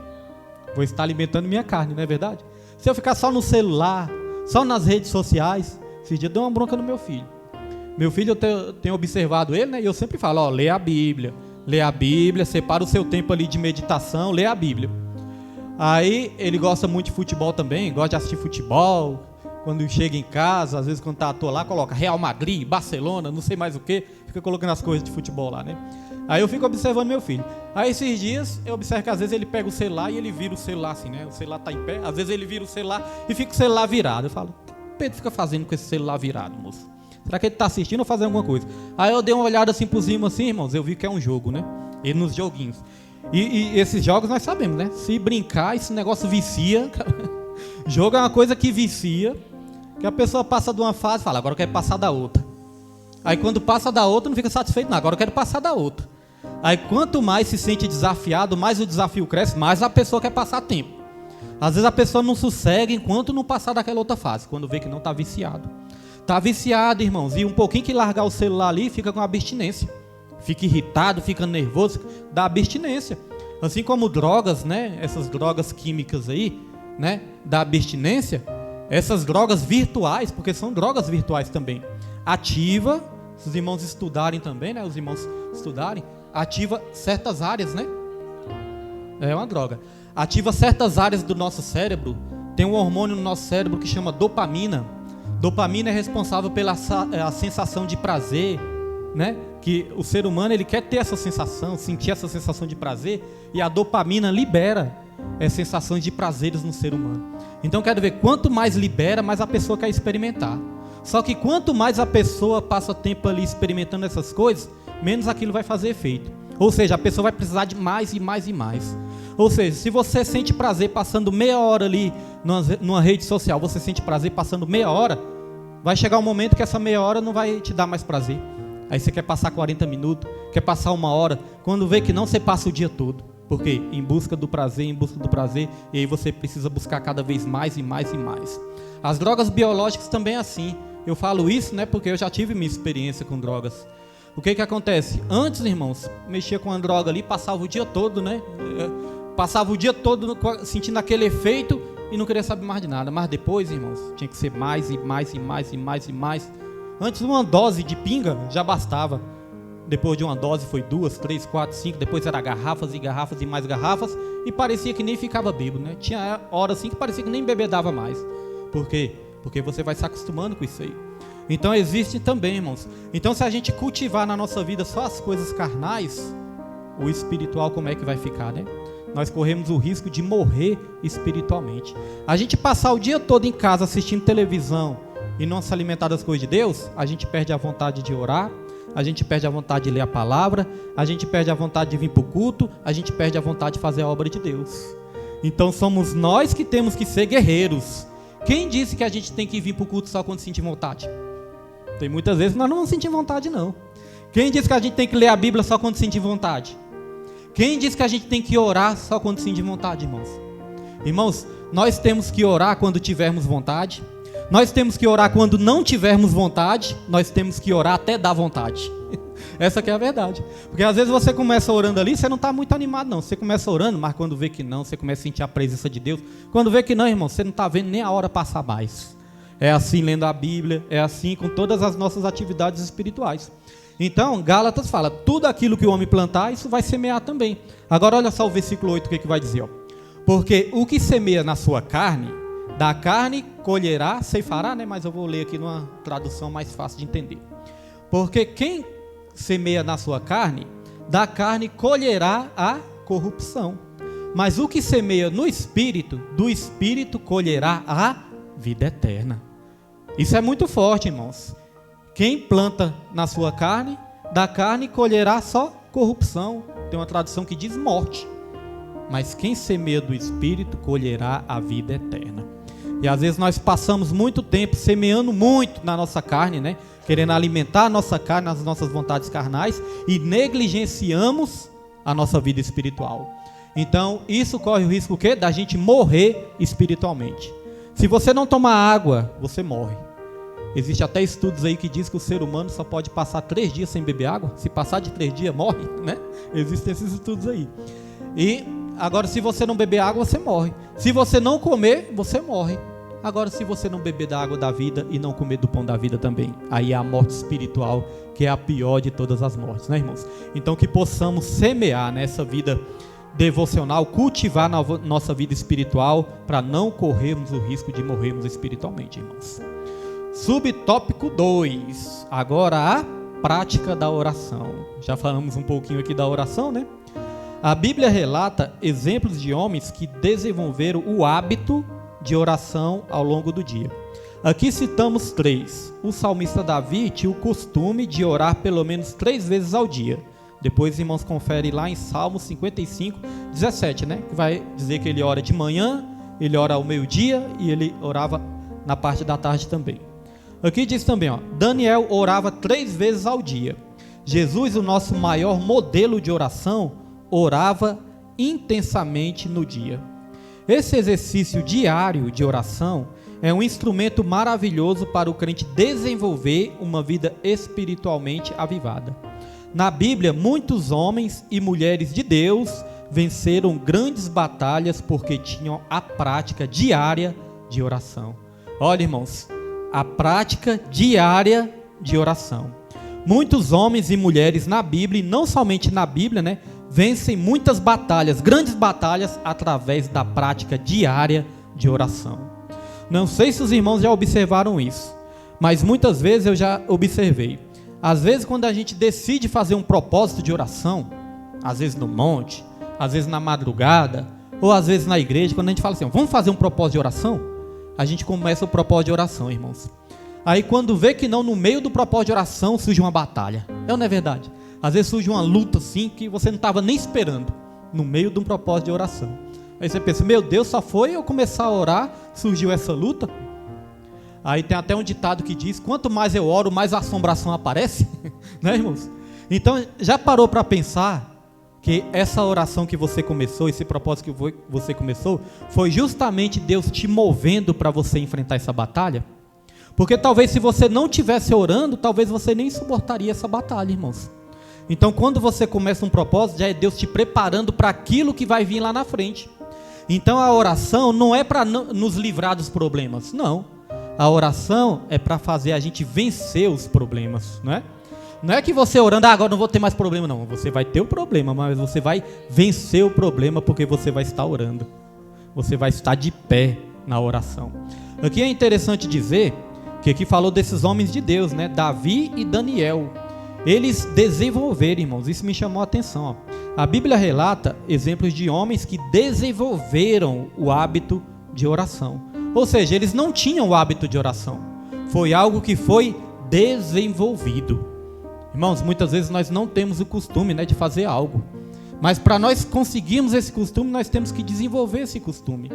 Vou estar alimentando minha carne, não é verdade? Se eu ficar só no celular, só nas redes sociais, esse dia deu uma bronca no meu filho. Meu filho, eu tenho observado ele, né? E eu sempre falo, ó, lê a Bíblia, Lê a Bíblia, separa o seu tempo ali de meditação, lê a Bíblia. Aí ele gosta muito de futebol também, gosta de assistir futebol. Quando chega em casa, às vezes quando tá à toa lá, coloca Real Madrid, Barcelona, não sei mais o que, fica colocando as coisas de futebol lá, né? Aí eu fico observando meu filho. Aí esses dias eu observo que às vezes ele pega o celular e ele vira o celular assim, né? O celular tá em pé, às vezes ele vira o celular e fica o celular virado. Eu falo, o que o Pedro fica fazendo com esse celular virado, moço? Será que ele tá assistindo ou fazendo alguma coisa? Aí eu dei uma olhada assim por cima assim, irmãos, eu vi que é um jogo, né? Ele nos joguinhos. E esses jogos nós sabemos, né? Se brincar, esse negócio vicia. Jogo é uma coisa que vicia, que a pessoa passa de uma fase e fala, agora eu quero passar da outra. Aí quando passa da outra não fica satisfeito, não, agora eu quero passar da outra. Aí quanto mais se sente desafiado, mais o desafio cresce, mais a pessoa quer passar tempo. Às vezes a pessoa não sossega enquanto não passar daquela outra fase, quando vê que não está viciado. Está viciado, irmãos, e um pouquinho que largar o celular ali, fica com abstinência. Fica irritado, fica nervoso, dá abstinência. Assim como drogas, né? Essas drogas químicas aí, né? Da abstinência, essas drogas virtuais, porque são drogas virtuais também. Ativa, se os irmãos estudarem também, né? Os irmãos estudarem, ativa certas áreas, né? É uma droga. Ativa certas áreas do nosso cérebro. Tem um hormônio no nosso cérebro que chama dopamina. Dopamina é responsável pela a sensação de prazer, né? Que o ser humano ele quer ter essa sensação, sentir essa sensação de prazer, e a dopamina libera sensações de prazeres no ser humano. Então quero ver, quanto mais libera, mais a pessoa quer experimentar. Só que quanto mais a pessoa passa tempo ali experimentando essas coisas, menos aquilo vai fazer efeito. Ou seja, a pessoa vai precisar de mais e mais e mais. Ou seja, se você sente prazer passando meia hora ali numa rede social, você sente prazer passando meia hora, vai chegar um momento que essa meia hora não vai te dar mais prazer. Aí você quer passar 40 minutos, quer passar uma hora. Quando vê que não, você passa o dia todo. Por quê? Em busca do prazer, e aí você precisa buscar cada vez mais e mais e mais. As drogas biológicas também é assim. Eu falo isso, né, porque eu já tive minha experiência com drogas. O que acontece? Antes, irmãos, mexia com a droga ali, passava o dia todo, né? Passava o dia todo sentindo aquele efeito e não queria saber mais de nada. Mas depois, irmãos, tinha que ser mais e mais e mais e mais e mais. Antes uma dose de pinga já bastava. Depois de uma dose foi 2, 3, 4, 5. Depois era garrafas e garrafas e mais garrafas. E parecia que nem ficava bêbado, né? Tinha hora assim que parecia que nem bebedava mais. Por quê? Porque você vai se acostumando com isso aí. Então existe também, irmãos. Então se a gente cultivar na nossa vida só as coisas carnais, o espiritual como é que vai ficar, né? Nós corremos o risco de morrer espiritualmente. A gente passar o dia todo em casa assistindo televisão e não se alimentar das coisas de Deus, a gente perde a vontade de orar, a gente perde a vontade de ler a palavra, a gente perde a vontade de vir para o culto, a gente perde a vontade de fazer a obra de Deus. Então somos nós que temos que ser guerreiros. Quem disse que a gente tem que vir para o culto só quando sentir vontade? Tem muitas vezes nós não vamos sentir vontade não. Quem disse que a gente tem que ler a Bíblia só quando sentir vontade? Quem disse que a gente tem que orar só quando sentir vontade, irmãos? Irmãos, nós temos que orar quando tivermos vontade. Nós temos que orar quando não tivermos vontade. Nós temos que orar até dar vontade. Essa que é a verdade. Porque às vezes você começa orando ali, você não está muito animado não. Você começa orando, mas quando vê que não, você começa a sentir a presença de Deus. Quando vê que não, irmão, você não está vendo nem a hora passar mais. É assim lendo a Bíblia, é assim com todas as nossas atividades espirituais. Então, Gálatas fala, tudo aquilo que o homem plantar, isso vai semear também. Agora olha só o versículo 8, o que vai dizer, ó. Porque o que semeia na sua carne, da carne colherá, ceifará, né? Mas eu vou ler aqui numa tradução mais fácil de entender. Porque quem semeia na sua carne, da carne colherá a corrupção. Mas o que semeia no Espírito, do Espírito colherá a vida eterna. Isso é muito forte, irmãos. Quem planta na sua carne, da carne colherá só corrupção. Tem uma tradução que diz morte. Mas quem semeia do Espírito colherá a vida eterna. E às vezes nós passamos muito tempo semeando muito na nossa carne, né? Querendo alimentar a nossa carne, as nossas vontades carnais, e negligenciamos a nossa vida espiritual. Então isso corre o risco o quê? Da gente morrer espiritualmente. Se você não tomar água, você morre. Existe até estudos aí que diz que o ser humano só pode passar 3 dias sem beber água. Se passar de 3 dias, morre, né? Existem esses estudos aí. E agora, se você não beber água, você morre. Se você não comer, você morre. Agora, se você não beber da água da vida e não comer do pão da vida também, aí é a morte espiritual, que é a pior de todas as mortes, né, irmãos? Então, que possamos semear nessa vida devocional, cultivar na nossa vida espiritual, para não corrermos o risco de morrermos espiritualmente, irmãos. Subtópico 2, agora a prática da oração. Já falamos um pouquinho aqui da oração, né? A Bíblia relata exemplos de homens que desenvolveram o hábito de oração ao longo do dia. Aqui citamos 3. O salmista Davi tinha o costume de orar pelo menos 3 vezes ao dia. Depois, irmãos, confere lá em Salmos 55, 17, né? Que vai dizer que ele ora de manhã, ele ora ao meio-dia e ele orava na parte da tarde também. Aqui diz também, Daniel orava 3 vezes ao dia. Jesus, o nosso maior modelo de oração, orava intensamente no dia. Esse exercício diário de oração é um instrumento maravilhoso para o crente desenvolver uma vida espiritualmente avivada. Na Bíblia, muitos homens e mulheres de Deus venceram grandes batalhas porque tinham a prática diária de oração. Olha, irmãos, a prática diária de oração. Muitos homens e mulheres na Bíblia, e não somente na Bíblia, né, vencem muitas batalhas, grandes batalhas, através da prática diária de oração. Não sei se os irmãos já observaram isso, mas muitas vezes eu já observei. Às vezes, quando a gente decide fazer um propósito de oração, às vezes no monte, às vezes na madrugada, ou às vezes na igreja, quando a gente fala assim, vamos fazer um propósito de oração, a gente começa o propósito de oração, irmãos. Aí quando vê que não, no meio do propósito de oração surge uma batalha. É ou não é verdade? Às vezes surge uma luta assim que você não estava nem esperando, no meio de um propósito de oração. Aí você pensa, meu Deus, só foi eu começar a orar, surgiu essa luta? Aí tem até um ditado que diz, quanto mais eu oro, mais assombração aparece. Né, irmãos? Então, já parou para pensar que essa oração que você começou, esse propósito que você começou, foi justamente Deus te movendo para você enfrentar essa batalha? Porque talvez se você não estivesse orando, talvez você nem suportaria essa batalha, irmãos. Então, quando você começa um propósito, já é Deus te preparando para aquilo que vai vir lá na frente. Então, a oração não é para nos livrar dos problemas, não. A oração é para fazer a gente vencer os problemas, não é? Não é que você orando, agora não vou ter mais problema, não. Você vai ter o problema, mas você vai vencer o problema porque você vai estar orando. Você vai estar de pé na oração. Aqui é interessante dizer que aqui falou desses homens de Deus, né? Davi e Daniel. Eles desenvolveram, irmãos, isso me chamou a atenção. A Bíblia relata exemplos de homens que desenvolveram o hábito de oração. Ou seja, eles não tinham o hábito de oração. Foi algo que foi desenvolvido. Irmãos, muitas vezes nós não temos o costume, né, de fazer algo. Mas para nós conseguirmos esse costume, nós temos que desenvolver esse costume.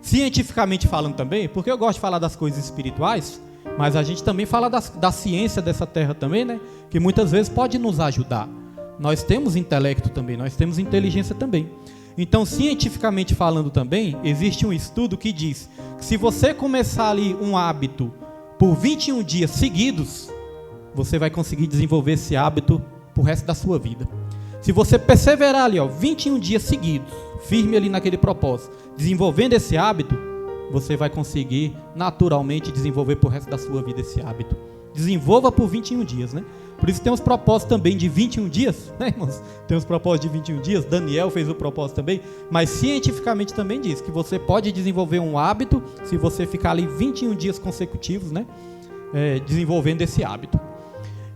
Cientificamente falando também, porque eu gosto de falar das coisas espirituais, mas a gente também fala da ciência dessa terra também, né? Que muitas vezes pode nos ajudar. Nós temos intelecto também, nós temos inteligência também. Então, cientificamente falando também, existe um estudo que diz que se você começar ali um hábito por 21 dias seguidos, você vai conseguir desenvolver esse hábito pro resto da sua vida. Se você perseverar ali, 21 dias seguidos, firme ali naquele propósito, desenvolvendo esse hábito, você vai conseguir naturalmente desenvolver pro resto da sua vida esse hábito. Desenvolva por 21 dias, né? Por isso tem os propósitos também de 21 dias, né, irmãos? Tem os propósitos de 21 dias, Daniel fez o propósito também, mas cientificamente também diz que você pode desenvolver um hábito se você ficar ali 21 dias consecutivos, né? Desenvolvendo esse hábito.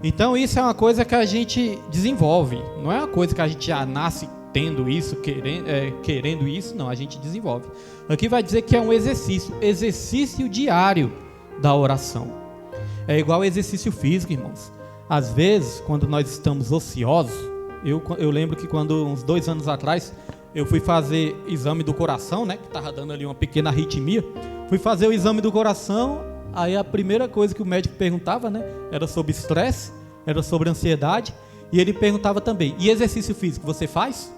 Então isso é uma coisa que a gente desenvolve, não é uma coisa que a gente já nasce tendo isso, querendo isso, não, a gente desenvolve. Aqui vai dizer que é um exercício diário da oração. É igual exercício físico, irmãos. Às vezes, quando nós estamos ociosos, eu lembro que quando, uns 2 anos atrás, eu fui fazer exame do coração, né, que estava dando ali uma pequena arritmia, fui fazer o exame do coração, aí a primeira coisa que o médico perguntava, né, era sobre estresse, era sobre ansiedade, e ele perguntava também, e exercício físico você faz?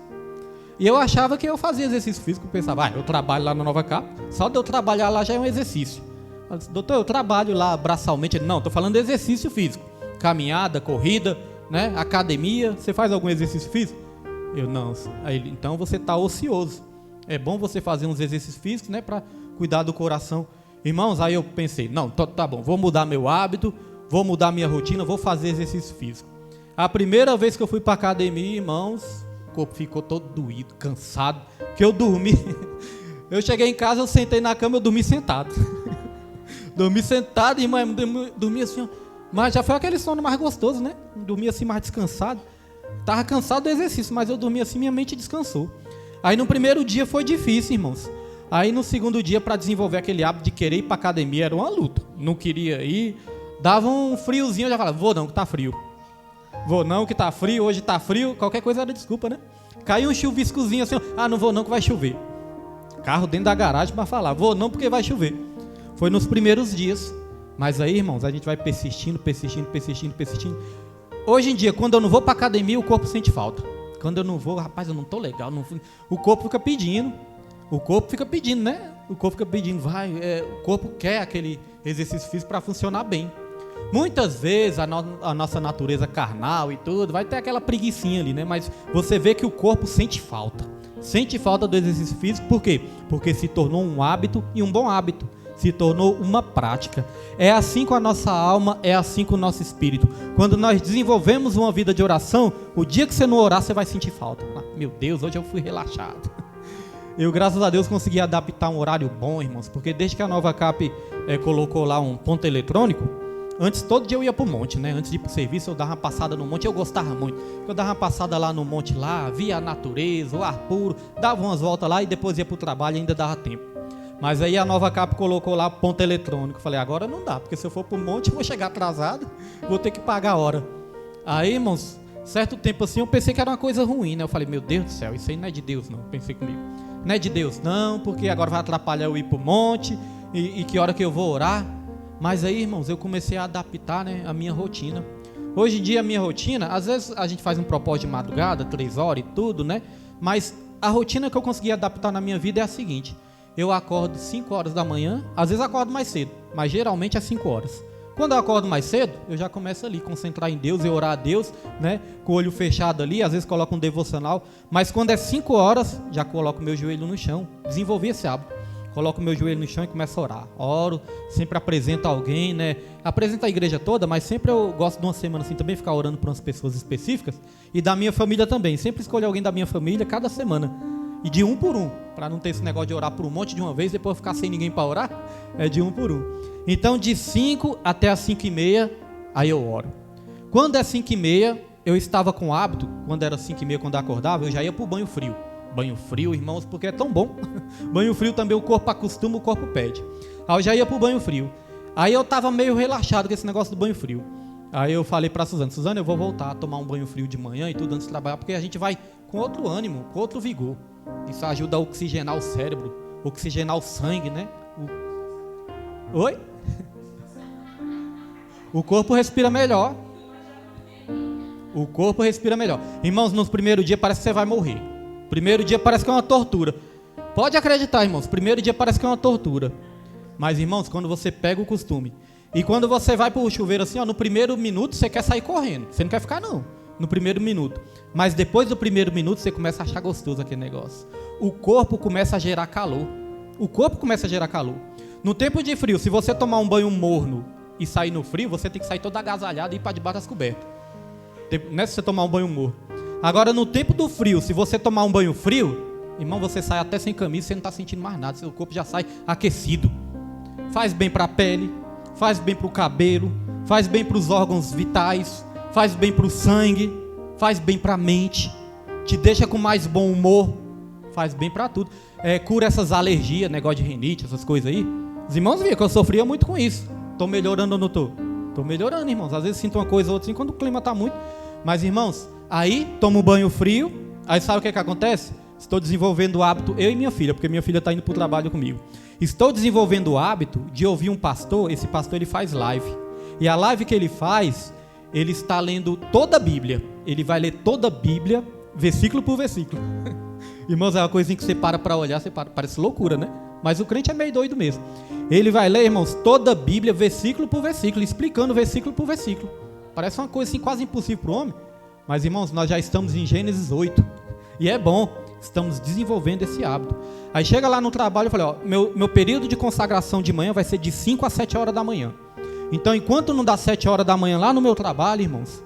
E eu achava que eu fazia exercício físico, pensava, eu trabalho lá na Nova Capa, só de eu trabalhar lá já é um exercício. Eu disse, doutor, eu trabalho lá braçalmente. Ele, não, estou falando de exercício físico, caminhada, corrida, né, academia, você faz algum exercício físico? Eu, não. Aí ele, então você está ocioso, é bom você fazer uns exercícios físicos, né, para cuidar do coração. Irmãos, aí eu pensei, não, tá bom, vou mudar meu hábito, vou mudar minha rotina, vou fazer exercício físico. A primeira vez que eu fui para academia, irmãos, o corpo ficou todo doído, cansado, que eu dormi. Eu cheguei em casa, eu sentei na cama, eu dormi sentado. Dormi sentado, irmão, dormi assim, ó. Mas já foi aquele sono mais gostoso, né? Dormi assim mais descansado. Tava cansado do exercício, mas eu dormi assim, minha mente descansou. Aí no primeiro dia foi difícil, irmãos. Aí no segundo dia, para desenvolver aquele hábito de querer ir para academia, era uma luta. Não queria ir, dava um friozinho, eu já falava, vou não, que tá frio. Vou não, que tá frio, hoje tá frio, qualquer coisa era desculpa, né? Caiu um chuviscozinho assim, não vou não, que vai chover. Carro dentro da garagem para falar, vou não, porque vai chover. Foi nos primeiros dias. Mas aí, irmãos, a gente vai persistindo. Hoje em dia, quando eu não vou para academia, o corpo sente falta. Quando eu não vou, rapaz, eu não tô legal. O corpo fica pedindo. O corpo fica pedindo, né? O corpo fica pedindo, o corpo quer aquele exercício físico para funcionar bem. Muitas vezes a nossa natureza carnal e tudo, vai ter aquela preguicinha ali, né? Mas você vê que o corpo sente falta. Sente falta do exercício físico, por quê? Porque se tornou um hábito e um bom hábito. Se tornou uma prática. É assim com a nossa alma, é assim com o nosso espírito. Quando nós desenvolvemos uma vida de oração, o dia que você não orar, você vai sentir falta. Meu Deus, hoje eu fui relaxado. Eu, graças a Deus, consegui adaptar um horário bom, irmãos, porque desde que a Nova Cap colocou lá um ponto eletrônico, antes todo dia eu ia pro monte, né? Antes de ir pro serviço, eu dava uma passada no monte, eu gostava muito. Eu dava uma passada lá no monte, lá, via a natureza, o ar puro, dava umas voltas lá e depois ia pro trabalho e ainda dava tempo. Mas aí a Nova Cap colocou lá ponto eletrônico. Falei, agora não dá, porque se eu for pro monte eu vou chegar atrasado, vou ter que pagar a hora. Aí, irmãos, certo tempo assim eu pensei que era uma coisa ruim, né? Eu falei, meu Deus do céu, isso aí não é de Deus não, pensei comigo. Não é de Deus não, porque agora vai atrapalhar eu ir pro monte, e que hora que eu vou orar. Mas aí, irmãos, eu comecei a adaptar, né, a minha rotina. Hoje em dia a minha rotina, às vezes a gente faz um propósito de madrugada, 3 horas e tudo, né? Mas a rotina que eu consegui adaptar na minha vida é a seguinte: eu acordo 5 horas da manhã, às vezes acordo mais cedo, mas geralmente é 5 horas. Quando eu acordo mais cedo, eu já começo ali, concentrar em Deus e orar a Deus, né? Com o olho fechado ali, às vezes coloco um devocional, mas quando é 5 horas, já coloco meu joelho no chão, desenvolvi esse hábito. Coloco meu joelho no chão e começo a orar. Oro, sempre apresento alguém, né? Apresento a igreja toda, mas sempre eu gosto de uma semana assim também ficar orando por umas pessoas específicas. E da minha família também. Sempre escolho alguém da minha família cada semana. E de um por um, para não ter esse negócio de orar por um monte de uma vez, depois ficar sem ninguém para orar, é de um por um. Então de 5 até as 5:30, aí eu oro. Quando é 5:30, eu estava com o hábito, quando era 5:30, quando eu acordava, eu já ia para o banho frio. Banho frio, irmãos, porque é tão bom. Banho frio também o corpo acostuma, o corpo pede. Aí eu já ia para o banho frio. Aí eu estava meio relaxado com esse negócio do banho frio. Aí eu falei para a Suzana, eu vou voltar a tomar um banho frio de manhã e tudo antes de trabalhar, porque a gente vai com outro ânimo, com outro vigor. Isso ajuda a oxigenar o cérebro, oxigenar o sangue, né? Oi? O corpo respira melhor. O corpo respira melhor. Irmãos, nos primeiros dias parece que você vai morrer. Primeiro dia parece que é uma tortura. Pode acreditar, irmãos, primeiro dia parece que é uma tortura. Mas, irmãos, quando você pega o costume, e quando você vai pro chuveiro assim, no primeiro minuto você quer sair correndo. Você não quer ficar não, no primeiro minuto. Mas depois do primeiro minuto você começa a achar gostoso aquele negócio. O corpo começa a gerar calor. O corpo começa a gerar calor. No tempo de frio, se você tomar um banho morno e sair no frio, você tem que sair todo agasalhado e ir para debaixo das cobertas. Não é se você tomar um banho morno. Agora, no tempo do frio, se você tomar um banho frio, irmão, você sai até sem camisa, você não está sentindo mais nada, seu corpo já sai aquecido. Faz bem para a pele, faz bem para o cabelo, faz bem para os órgãos vitais, faz bem para o sangue, faz bem para a mente, te deixa com mais bom humor, faz bem para tudo. Cura essas alergias, negócio de rinite, essas coisas aí. Os irmãos viram que eu sofria muito com isso. Estou melhorando ou não estou? Estou melhorando, irmãos. Às vezes sinto uma coisa ou outra assim quando o clima está muito. Mas, irmãos, aí tomo um banho frio, aí sabe o que acontece? Estou desenvolvendo o hábito, eu e minha filha, porque minha filha está indo para o trabalho comigo. Estou desenvolvendo o hábito de ouvir um pastor. Esse pastor ele faz live. E a live que ele faz, ele está lendo toda a Bíblia. Ele vai ler toda a Bíblia, versículo por versículo. Irmãos, é uma coisinha que você para olhar, você para, parece loucura, né? Mas o crente é meio doido mesmo. Ele vai ler, irmãos, toda a Bíblia, versículo por versículo, explicando versículo por versículo. Parece uma coisa assim quase impossível para o homem. Mas, irmãos, nós já estamos em Gênesis 8. E é bom. Estamos desenvolvendo esse hábito. Aí chega lá no trabalho e fala, ó, meu período de consagração de manhã vai ser de 5 a 7 horas da manhã. Então, enquanto não dá 7 horas da manhã lá no meu trabalho, irmãos,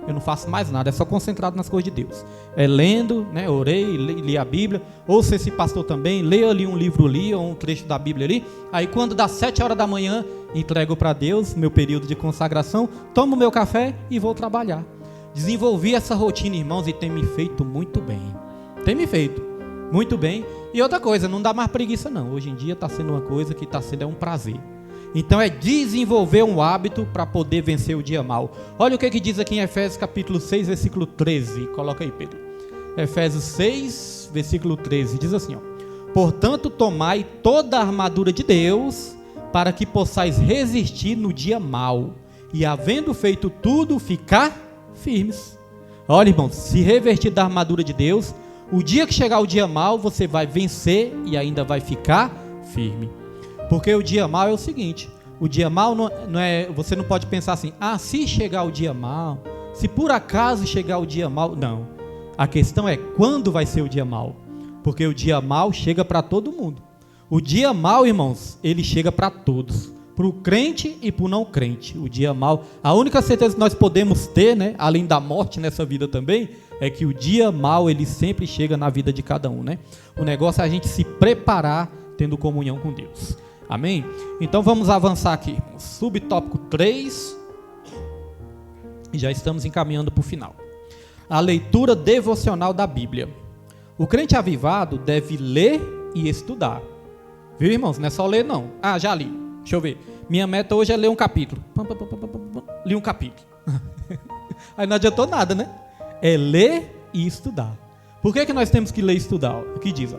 eu não faço mais nada, é só concentrado nas coisas de Deus. É lendo, né, orei, li a Bíblia, ou se esse pastor também, leia ali um livro ali, ou um trecho da Bíblia ali. Aí quando dá 7 horas da manhã, entrego para Deus, meu período de consagração, tomo meu café e vou trabalhar. Desenvolvi essa rotina, irmãos, e tem me feito muito bem. Tem me feito muito bem. E outra coisa, não dá mais preguiça não. Hoje em dia está sendo uma coisa que está sendo um prazer. Então é desenvolver um hábito para poder vencer o dia mau. Olha o que diz aqui em Efésios capítulo 6, versículo 13. Coloca aí, Pedro. Efésios 6, versículo 13. Diz assim, ó: portanto, tomai toda a armadura de Deus, para que possais resistir no dia mau, e havendo feito tudo, ficar firmes. Olha, irmãos, se revestir da armadura de Deus, o dia que chegar o dia mau, você vai vencer e ainda vai ficar firme. Porque o dia mau é o seguinte, o dia mau não é, você não pode pensar assim, se chegar o dia mau, se por acaso chegar o dia mau, não. A questão é quando vai ser o dia mau, porque o dia mau chega para todo mundo. O dia mau, irmãos, ele chega para todos, para o crente e para o não crente. O dia mau, a única certeza que nós podemos ter, né, além da morte nessa vida também, é que o dia mau ele sempre chega na vida de cada um, né? O negócio é a gente se preparar tendo comunhão com Deus. Amém? Então vamos avançar aqui. Subtópico 3. E já estamos encaminhando para o final. A leitura devocional da Bíblia. O crente avivado deve ler e estudar. Viu, irmãos? Não é só ler, não. Já li. Deixa eu ver. Minha meta hoje é ler um capítulo. Li um capítulo. Aí não adiantou nada, né? É ler e estudar. Por que nós temos que ler e estudar? O que diz?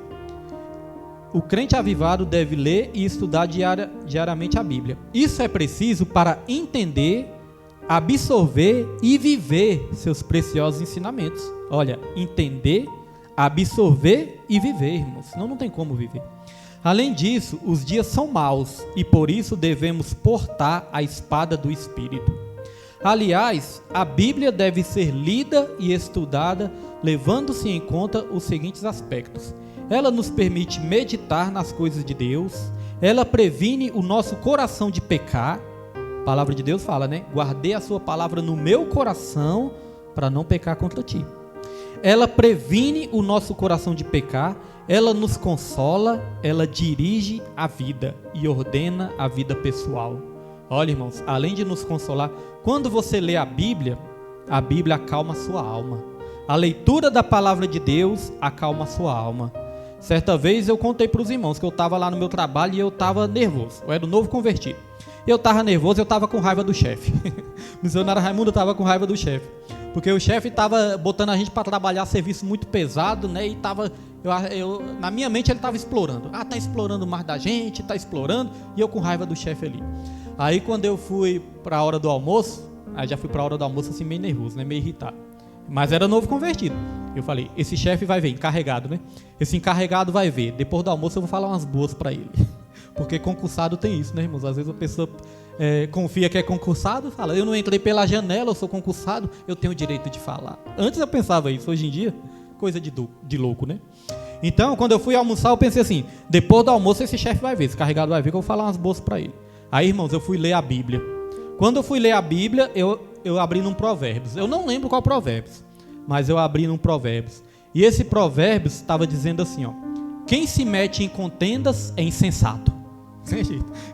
O crente avivado deve ler e estudar diariamente a Bíblia. Isso é preciso para entender, absorver e viver seus preciosos ensinamentos. Olha, entender, absorver e viver, irmãos. Senão não tem como viver. Além disso, os dias são maus e por isso devemos portar a espada do Espírito. Aliás, a Bíblia deve ser lida e estudada, levando-se em conta os seguintes aspectos. Ela nos permite meditar nas coisas de Deus, ela previne o nosso coração de pecar. A palavra de Deus fala, né? Guardei a sua palavra no meu coração para não pecar contra ti. Ela previne o nosso coração de pecar, ela nos consola, ela dirige a vida e ordena a vida pessoal. Olha, irmãos, além de nos consolar, quando você lê a Bíblia acalma a sua alma. A leitura da palavra de Deus acalma a sua alma. Certa vez eu contei para os irmãos que eu estava lá no meu trabalho e eu estava nervoso. Eu era o novo convertido. Eu estava nervoso, eu estava com raiva do chefe. O missionário Raimundo estava com raiva do chefe. Porque o chefe estava botando a gente para trabalhar serviço muito pesado, né? E estava, na minha mente ele estava explorando. Está explorando mais da gente, está explorando. E eu com raiva do chefe ali. Aí quando eu fui para a hora do almoço, aí já fui para a hora do almoço assim meio nervoso, né? Meio irritado. Mas era novo convertido. Eu falei, esse chefe vai ver, encarregado, né? Esse encarregado vai ver. Depois do almoço eu vou falar umas boas para ele. Porque concursado tem isso, né, irmãos? Às vezes a pessoa confia que é concursado, fala, eu não entrei pela janela, eu sou concursado, eu tenho o direito de falar. Antes eu pensava isso, hoje em dia, coisa de louco, né? Então, quando eu fui almoçar, eu pensei assim, depois do almoço esse chefe vai ver, esse encarregado vai ver que eu vou falar umas boas para ele. Aí, irmãos, eu fui ler a Bíblia. Quando eu fui ler a Bíblia, eu abri num Provérbios. Eu não lembro qual Provérbios, mas eu abri num Provérbios. E esse Provérbios estava dizendo assim, ó, quem se mete em contendas é insensato.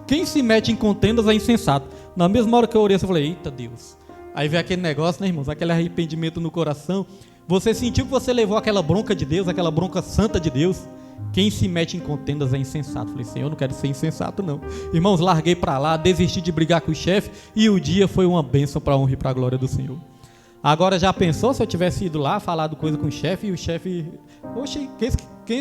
Quem se mete em contendas é insensato. Na mesma hora que eu orei, eu falei, eita Deus. Aí veio aquele negócio, né, irmãos? Aquele arrependimento no coração. Você sentiu que você levou aquela bronca de Deus, aquela bronca santa de Deus. Quem se mete em contendas é insensato. Falei, Senhor, eu não quero ser insensato, não. Irmãos, larguei para lá, desisti de brigar com o chefe. E o dia foi uma bênção para a honra e para a glória do Senhor. Agora, já pensou se eu tivesse ido lá, falado coisa com o chefe, e o chefe... Oxe, quem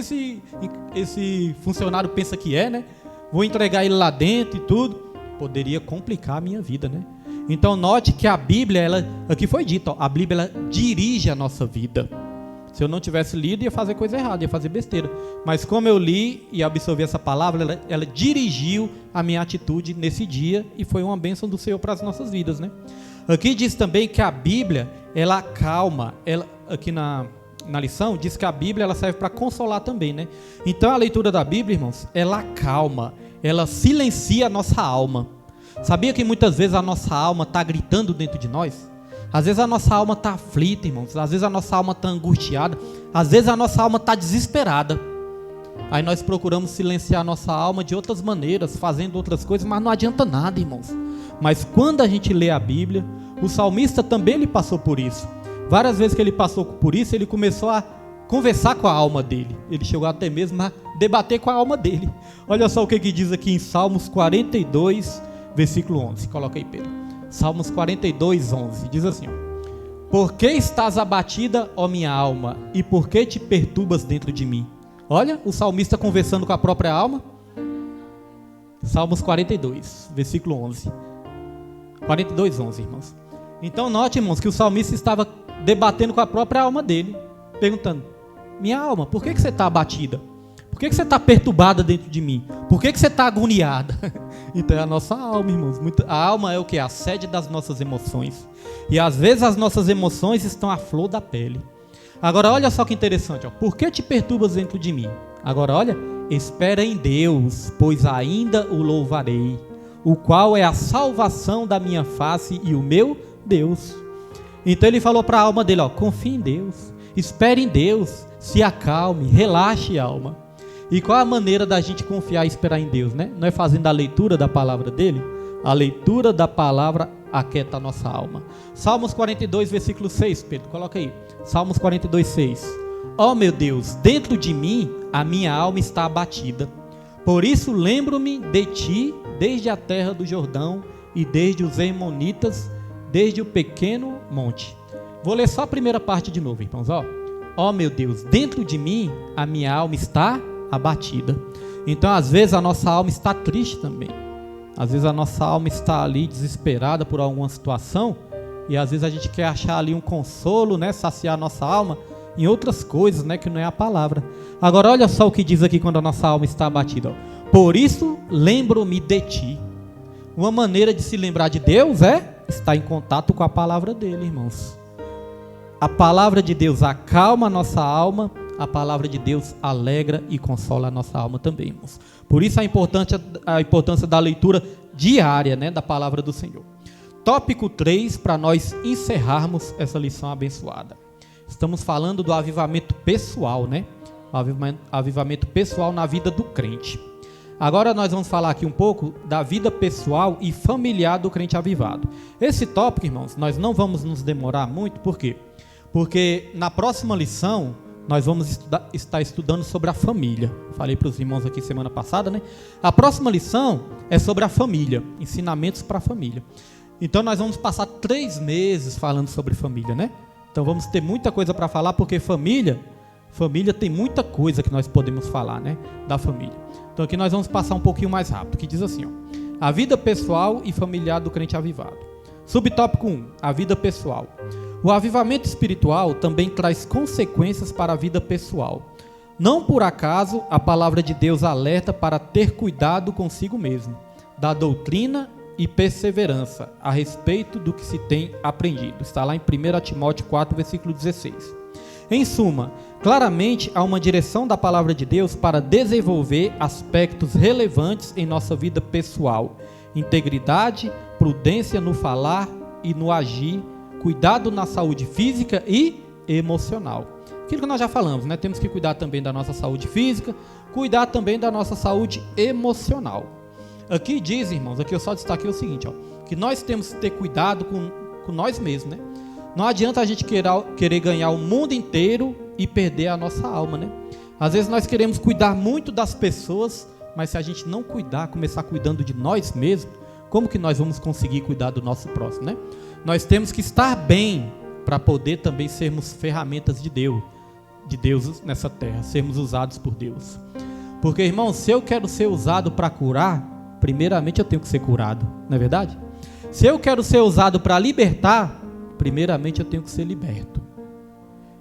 esse funcionário pensa que é, né? Vou entregar ele lá dentro e tudo. Poderia complicar a minha vida, né? Então, note que a Bíblia, aqui foi dito, ó, a Bíblia ela dirige a nossa vida. Se eu não tivesse lido, ia fazer coisa errada, ia fazer besteira. Mas como eu li e absorvi essa palavra, ela dirigiu a minha atitude nesse dia e foi uma bênção do Senhor para as nossas vidas, né? Aqui diz também que a Bíblia, ela acalma, aqui na lição, diz que a Bíblia ela serve para consolar também, né? Então a leitura da Bíblia, irmãos, ela acalma, ela silencia a nossa alma. Sabia que muitas vezes a nossa alma está gritando dentro de nós? Às vezes a nossa alma está aflita, irmãos. Às vezes a nossa alma está angustiada. Às vezes a nossa alma está desesperada. Aí nós procuramos silenciar a nossa alma de outras maneiras, fazendo outras coisas, mas não adianta nada, irmãos. Mas quando a gente lê a Bíblia, o salmista também ele passou por isso. Várias vezes que ele passou por isso, ele começou a conversar com a alma dele. Ele chegou até mesmo a debater com a alma dele. Olha só o que diz aqui em Salmos 42, versículo 11. Coloca aí, Pedro. Salmos 42, 11. Diz assim: por que estás abatida, ó minha alma, e por que te perturbas dentro de mim? Olha, o salmista conversando com a própria alma. Salmos 42, versículo 11. 42, 11, irmãos. Então note, irmãos, que o salmista estava debatendo com a própria alma dele, perguntando: minha alma, por que você está abatida? Por que você está perturbada dentro de mim? Por que você está agoniada? Então é a nossa alma, irmãos. A alma é o que? A sede das nossas emoções. E às vezes as nossas emoções estão à flor da pele. Agora olha só que interessante, ó. Por que te perturbas dentro de mim? Agora olha, espera em Deus, pois ainda o louvarei, o qual é a salvação da minha face e o meu Deus. Então ele falou para a alma dele, ó, confie em Deus, espere em Deus, se acalme, relaxe, alma. E qual a maneira da gente confiar e esperar em Deus, né? Não é fazendo a leitura da palavra dele? A leitura da palavra aquieta a nossa alma. Salmos 42, versículo 6, Pedro, coloca aí. Salmos 42, 6. Ó meu Deus, dentro de mim a minha alma está abatida. Por isso lembro-me de ti desde a terra do Jordão e desde os Hermonitas, desde o pequeno monte. Vou ler só a primeira parte de novo, irmãos. Ó meu Deus, dentro de mim a minha alma está abatida. Então às vezes a nossa alma está triste também. Às vezes a nossa alma está ali desesperada por alguma situação, e às vezes a gente quer achar ali um consolo, né, saciar a nossa alma em outras coisas, né, que não é a palavra. Agora olha só o que diz aqui quando a nossa alma está abatida. Por isso lembro-me de ti. Uma maneira de se lembrar de Deus é estar em contato com a palavra dele, irmãos. A palavra de Deus acalma a nossa alma. A palavra de Deus alegra e consola a nossa alma também, irmãos. Por isso a importância da leitura diária, né, da palavra do Senhor. Tópico 3, para nós encerrarmos essa lição abençoada. Estamos falando do avivamento pessoal, né? Avivamento pessoal na vida do crente. Agora nós vamos falar aqui um pouco da vida pessoal e familiar do crente avivado. Esse tópico, irmãos, nós não vamos nos demorar muito, por quê? Porque na próxima lição nós vamos estar estudando sobre a família. Falei para os irmãos aqui semana passada, né? A próxima lição é sobre a família, ensinamentos para a família. Então nós vamos passar 3 meses falando sobre família, né? Então vamos ter muita coisa para falar, porque família tem muita coisa que nós podemos falar, né? Da família. Então aqui nós vamos passar um pouquinho mais rápido, que diz assim, ó: a vida pessoal e familiar do crente avivado. Subtópico 1, a vida pessoal. O avivamento espiritual também traz consequências para a vida pessoal. Não por acaso a palavra de Deus alerta para ter cuidado consigo mesmo, da doutrina e perseverança a respeito do que se tem aprendido. Está lá em 1 Timóteo 4, versículo 16. Em suma, claramente há uma direção da palavra de Deus para desenvolver aspectos relevantes em nossa vida pessoal: integridade, prudência no falar e no agir, cuidado na saúde física e emocional. Aquilo que nós já falamos, né? Temos que cuidar também da nossa saúde física, cuidar também da nossa saúde emocional. Aqui diz, irmãos, aqui eu só destaquei o seguinte, ó, que nós temos que ter cuidado com nós mesmos, né? Não adianta a gente querer ganhar o mundo inteiro e perder a nossa alma, né? Às vezes nós queremos cuidar muito das pessoas, mas se a gente não cuidar, começar cuidando de nós mesmos, como que nós vamos conseguir cuidar do nosso próximo, né? Nós temos que estar bem para poder também sermos ferramentas de Deus nessa terra, sermos usados por Deus. Porque, irmão, se eu quero ser usado para curar, primeiramente eu tenho que ser curado, não é verdade? Se eu quero ser usado para libertar, primeiramente eu tenho que ser liberto.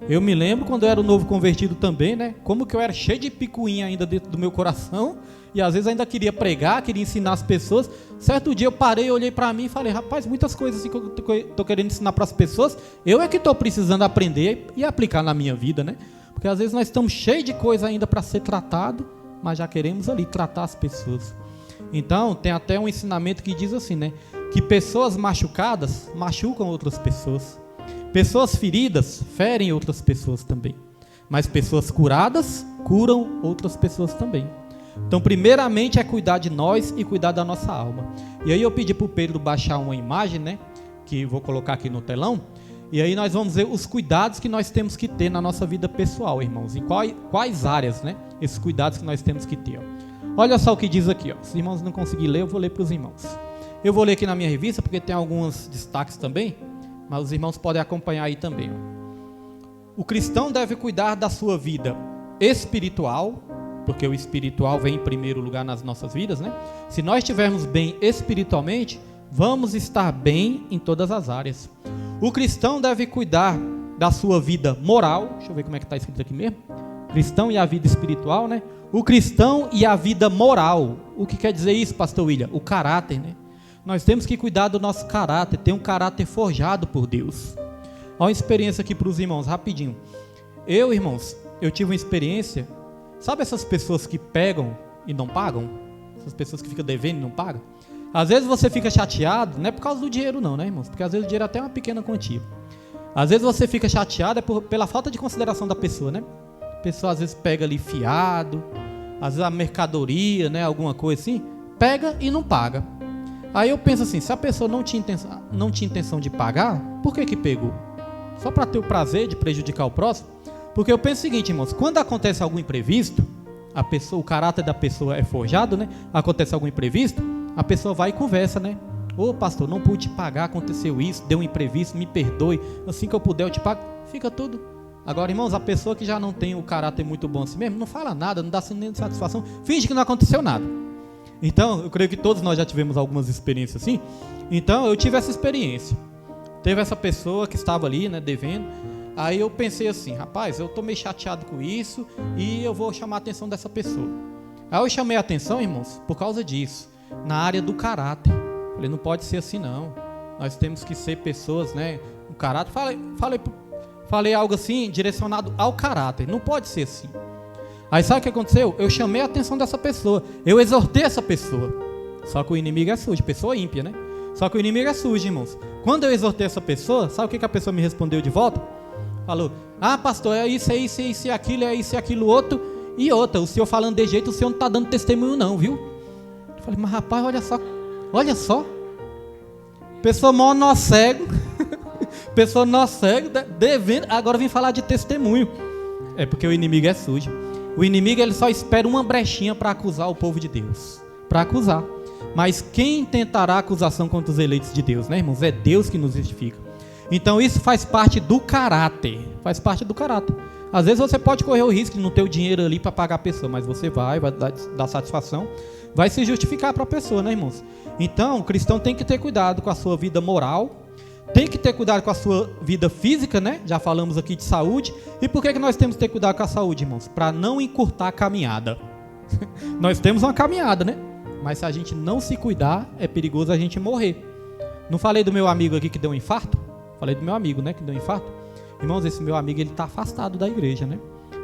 Eu me lembro quando eu era um novo convertido também, né? Como que eu era cheio de picuinha ainda dentro do meu coração, e às vezes ainda queria pregar, queria ensinar as pessoas. Certo dia eu parei, olhei para mim e falei, rapaz, muitas coisas assim que eu estou querendo ensinar para as pessoas, eu é que estou precisando aprender e aplicar na minha vida, né? Porque às vezes nós estamos cheios de coisa ainda para ser tratado, mas já queremos ali tratar as pessoas. Então, tem até um ensinamento que diz assim, né? Que pessoas machucadas machucam outras pessoas. Pessoas feridas ferem outras pessoas também. Mas pessoas curadas curam outras pessoas também. Então, primeiramente é cuidar de nós e cuidar da nossa alma. E aí eu pedi para o Pedro baixar uma imagem, né? Que vou colocar aqui no telão. E aí nós vamos ver os cuidados que nós temos que ter na nossa vida pessoal, irmãos. Em quais áreas, né? Esses cuidados que nós temos que ter, ó. Olha só o que diz aqui, ó. Se os irmãos não conseguirem ler, eu vou ler para os irmãos. Eu vou ler aqui na minha revista, porque tem alguns destaques também, mas os irmãos podem acompanhar aí também, ó. O cristão deve cuidar da sua vida espiritual, porque o espiritual vem em primeiro lugar nas nossas vidas, né? Se nós estivermos bem espiritualmente, vamos estar bem em todas as áreas. O cristão deve cuidar da sua vida moral. Deixa eu ver como é que está escrito aqui mesmo. Cristão e a vida espiritual, né? O cristão e a vida moral. O que quer dizer isso, pastor William? O caráter, né? Nós temos que cuidar do nosso caráter, ter um caráter forjado por Deus. Olha uma experiência aqui para os irmãos, rapidinho. Irmãos, eu tive uma experiência. Sabe essas pessoas que pegam e não pagam? Essas pessoas que ficam devendo e não pagam? Às vezes você fica chateado, não é por causa do dinheiro não, né, irmãos? Porque às vezes o dinheiro é até uma pequena quantia. Às vezes você fica chateado pela falta de consideração da pessoa, né? A pessoa às vezes pega ali fiado, às vezes a mercadoria, né, alguma coisa assim, pega e não paga. Aí eu penso assim, se a pessoa não tinha intenção de pagar, por que pegou? Só para ter o prazer de prejudicar o próximo? Porque eu penso o seguinte, irmãos, quando acontece algum imprevisto, o caráter da pessoa é forjado, né? Acontece algum imprevisto, a pessoa vai e conversa, né? Ô pastor, não pude te pagar, aconteceu isso, deu um imprevisto, me perdoe, assim que eu puder eu te pago. Fica tudo. Agora, irmãos, a pessoa que já não tem o caráter muito bom assim mesmo, não fala nada, não dá nem satisfação, finge que não aconteceu nada. Então, eu creio que todos nós já tivemos algumas experiências assim. Então, eu tive essa experiência. Teve essa pessoa que estava ali, né, devendo. Aí eu pensei assim, rapaz, eu tô meio chateado com isso e eu vou chamar a atenção dessa pessoa. Aí eu chamei a atenção, irmãos, por causa disso, na área do caráter. Falei, não pode ser assim não. Nós temos que ser pessoas, né, o caráter. Falei algo assim, direcionado ao caráter. Não pode ser assim. Aí sabe o que aconteceu? Eu chamei a atenção dessa pessoa. Eu exortei essa pessoa. Só que o inimigo é sujo, pessoa ímpia, né? Só que o inimigo é sujo, irmãos. Quando eu exortei essa pessoa, sabe o que a pessoa me respondeu de volta? Falou, pastor, é isso, é aquilo, é isso e aquilo outro. E outra, o senhor falando de jeito, o senhor não está dando testemunho não, viu? Eu falei, mas rapaz, olha só. Pessoa nó cego. Pessoa nó cego, devendo, agora vem falar de testemunho. É porque o inimigo é sujo. O inimigo ele só espera uma brechinha para acusar o povo de Deus. Para acusar. Mas quem tentará acusação contra os eleitos de Deus, né, irmãos? É Deus que nos justifica. Então isso faz parte do caráter. Faz parte do caráter. Às vezes você pode correr o risco de não ter o dinheiro ali para pagar a pessoa, mas você vai dar satisfação, vai se justificar para a pessoa, né, irmãos? Então o cristão tem que ter cuidado com a sua vida moral, tem que ter cuidado com a sua vida física, né? Já falamos aqui de saúde. E por que nós temos que ter cuidado com a saúde, irmãos? Para não encurtar a caminhada. Nós temos uma caminhada, né? Mas se a gente não se cuidar, é perigoso a gente morrer. Não falei do meu amigo aqui que deu um infarto? Falei do meu amigo, né, que deu um infarto. Irmãos, esse meu amigo, ele está afastado da igreja, né?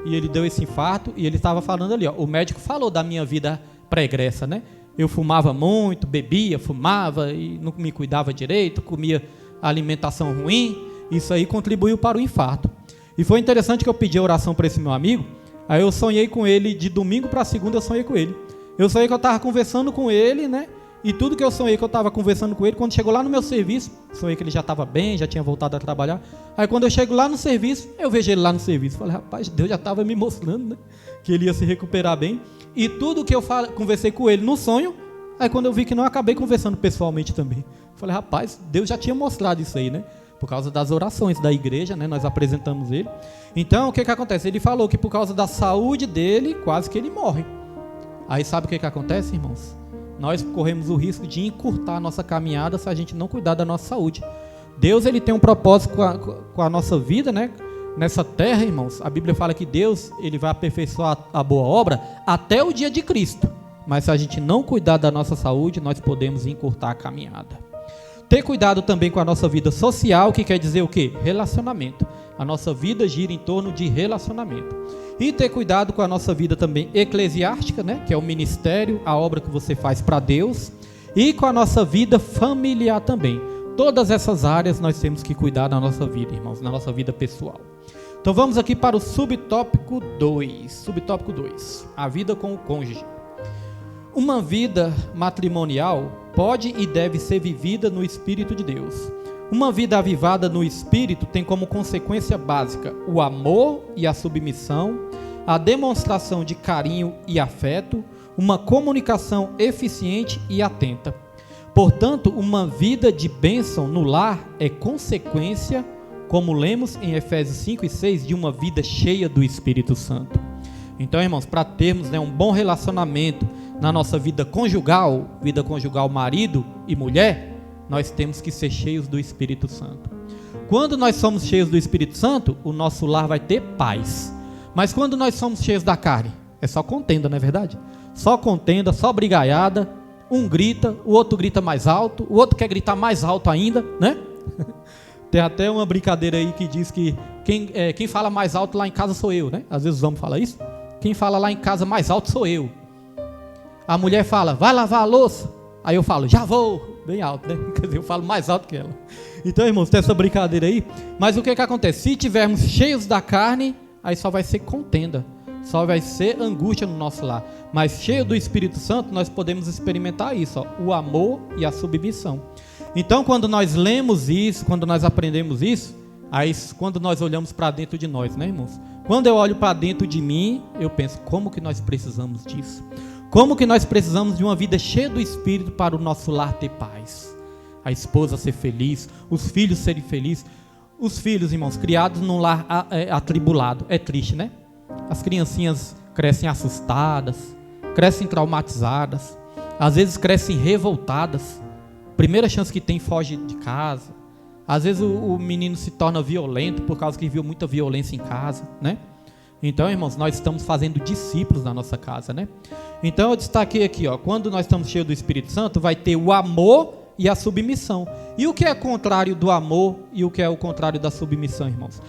E ele deu esse infarto e ele estava falando ali, ó. O médico falou da minha vida pregressa, né? Eu fumava muito, bebia, fumava e não me cuidava direito, comia alimentação ruim. Isso aí contribuiu para o infarto. E foi interessante que eu pedi a oração para esse meu amigo. Aí eu sonhei com ele, de domingo para segunda eu sonhei com ele. Eu sonhei que eu estava conversando com ele, né? E tudo que eu sonhei que eu estava conversando com ele, quando chegou lá no meu serviço, sonhei que ele já estava bem, já tinha voltado a trabalhar. Aí quando eu chego lá no serviço, eu vejo ele lá no serviço. Falei, rapaz, Deus já estava me mostrando, né? Que ele ia se recuperar bem. E tudo que eu conversei com ele no sonho, aí quando eu vi que não, acabei conversando pessoalmente também. Falei, rapaz, Deus já tinha mostrado isso aí, né? Por causa das orações da igreja, né? Nós apresentamos ele. Então, o que acontece? Ele falou que por causa da saúde dele, quase que ele morre. Aí sabe o que acontece, irmãos? Nós corremos o risco de encurtar a nossa caminhada se a gente não cuidar da nossa saúde. Deus, ele tem um propósito com a nossa vida, né? Nessa terra, irmãos, a Bíblia fala que Deus, ele vai aperfeiçoar a boa obra até o dia de Cristo. mas se a gente não cuidar da nossa saúde, nós podemos encurtar a caminhada. Ter cuidado também com a nossa vida social, que quer dizer o quê? Relacionamento. A nossa vida gira em torno de relacionamento. E ter cuidado com a nossa vida também eclesiástica, né? Que é o ministério, a obra que você faz para Deus. E com a nossa vida familiar também. Todas essas áreas nós temos que cuidar na nossa vida, irmãos, na nossa vida pessoal. Então vamos aqui para o subtópico 2. Subtópico 2. A vida com o cônjuge. Uma vida matrimonial pode e deve ser vivida no Espírito de Deus. Uma vida avivada no Espírito tem como consequência básica o amor e a submissão, a demonstração de carinho e afeto, uma comunicação eficiente e atenta. Portanto, uma vida de bênção no lar é consequência, como lemos em Efésios 5 e 6, de uma vida cheia do Espírito Santo. Então, irmãos, para termos um bom relacionamento na nossa vida conjugal marido e mulher, nós temos que ser cheios do Espírito Santo. Quando nós somos cheios do Espírito Santo, o nosso lar vai ter paz. Mas quando nós somos cheios da carne, é só contenda, não é verdade? Só contenda, só brigaiada, um grita, o outro grita mais alto, o outro quer gritar mais alto ainda, né? Tem até uma brincadeira aí que diz que quem fala mais alto lá em casa sou eu, né? Às vezes os homens falam isso. Quem fala lá em casa mais alto sou eu. A mulher fala, vai lavar a louça. Aí eu falo, já vou, bem alto, né? Quer dizer, eu falo mais alto que ela. Então, irmãos, tem essa brincadeira aí. Mas o que acontece? Se tivermos cheios da carne, aí só vai ser contenda. Só vai ser angústia no nosso lar. Mas cheio do Espírito Santo, nós podemos experimentar isso, o amor e a submissão. Então, quando nós lemos isso, quando nós aprendemos isso, aí quando nós olhamos para dentro de nós, né, irmãos? Quando eu olho para dentro de mim, eu penso, como que nós precisamos disso? Como que nós precisamos de uma vida cheia do Espírito para o nosso lar ter paz? A esposa ser feliz, os filhos serem felizes. Os filhos, irmãos, criados num lar atribulado, é triste, né? As criancinhas crescem assustadas, crescem traumatizadas, às vezes crescem revoltadas. Primeira chance que tem, foge de casa. Às vezes o menino se torna violento por causa que viu muita violência em casa, né? Então, irmãos, nós estamos fazendo discípulos na nossa casa, né? Então eu destaquei aqui, quando nós estamos cheios do Espírito Santo, vai ter o amor e a submissão. E o que é contrário do amor e o que é o contrário da submissão, irmãos?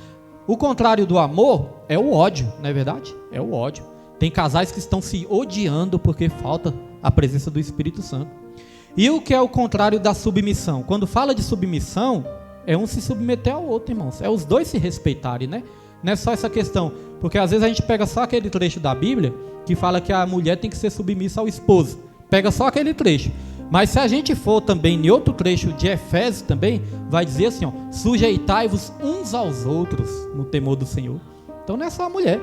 O contrário do amor é o ódio, não é verdade? É o ódio. Tem casais que estão se odiando porque falta a presença do Espírito Santo. E o que é o contrário da submissão? Quando fala de submissão, é um se submeter ao outro, irmãos. É os dois se respeitarem, né? Não é só essa questão, porque às vezes a gente pega só aquele trecho da Bíblia que fala que a mulher tem que ser submissa ao esposo. Pega só aquele trecho. Mas se a gente for também em outro trecho de Efésios também, vai dizer assim, sujeitai-vos uns aos outros no temor do Senhor. Então não é só a mulher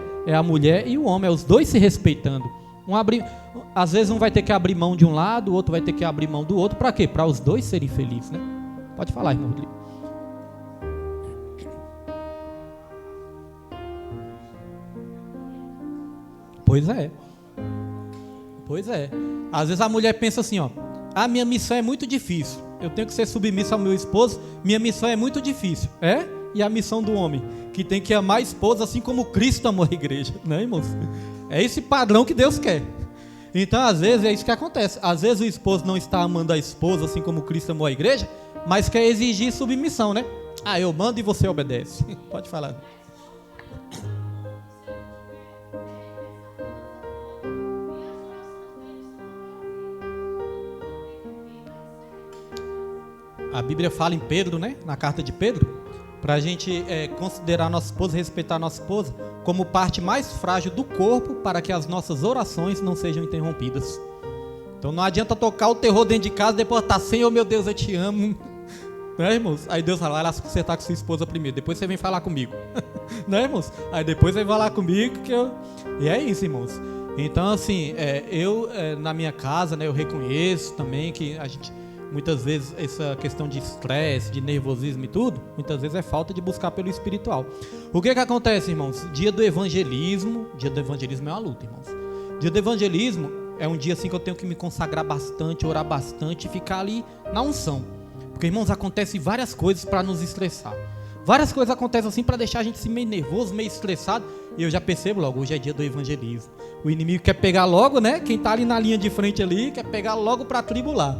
e o homem, é os dois se respeitando. Às vezes um vai ter que abrir mão de um lado, o outro vai ter que abrir mão do outro. Para quê? Para os dois serem felizes, né? Pode falar, irmão Rodrigo. Pois é. Às vezes a mulher pensa assim, a minha missão é muito difícil. Eu tenho que ser submissa ao meu esposo. Minha missão é muito difícil. E a missão do homem? Que tem que amar a esposa assim como Cristo amou a igreja. Né, irmãos? É esse padrão que Deus quer. Então, às vezes, é isso que acontece. Às vezes o esposo não está amando a esposa assim como Cristo amou a igreja, mas quer exigir submissão, né? Eu mando e você obedece. Pode falar. A Bíblia fala em Pedro, né? Na carta de Pedro, para a gente considerar nossa esposa, respeitar nossa esposa como parte mais frágil do corpo, para que as nossas orações não sejam interrompidas. Então não adianta tocar o terror dentro de casa e depois Senhor, meu Deus, eu te amo. Né, irmãos? Aí Deus fala, vai lá consertar com sua esposa primeiro, depois você vem falar comigo. Né, irmãos? Aí depois você vai falar comigo E é isso, irmãos. Então, assim, eu na minha casa, né, eu reconheço também que a gente, muitas vezes, essa questão de estresse, de nervosismo e tudo, muitas vezes é falta de buscar pelo espiritual. O que acontece, irmãos? Dia do evangelismo é uma luta, irmãos. Dia do evangelismo é um dia assim que eu tenho que me consagrar bastante, orar bastante e ficar ali na unção. Porque, irmãos, acontecem várias coisas para nos estressar. Várias coisas acontecem assim para deixar a gente assim, meio nervoso, meio estressado. E eu já percebo logo, hoje é dia do evangelismo. O inimigo quer pegar logo, né? Quem está ali na linha de frente ali, quer pegar logo para tribular.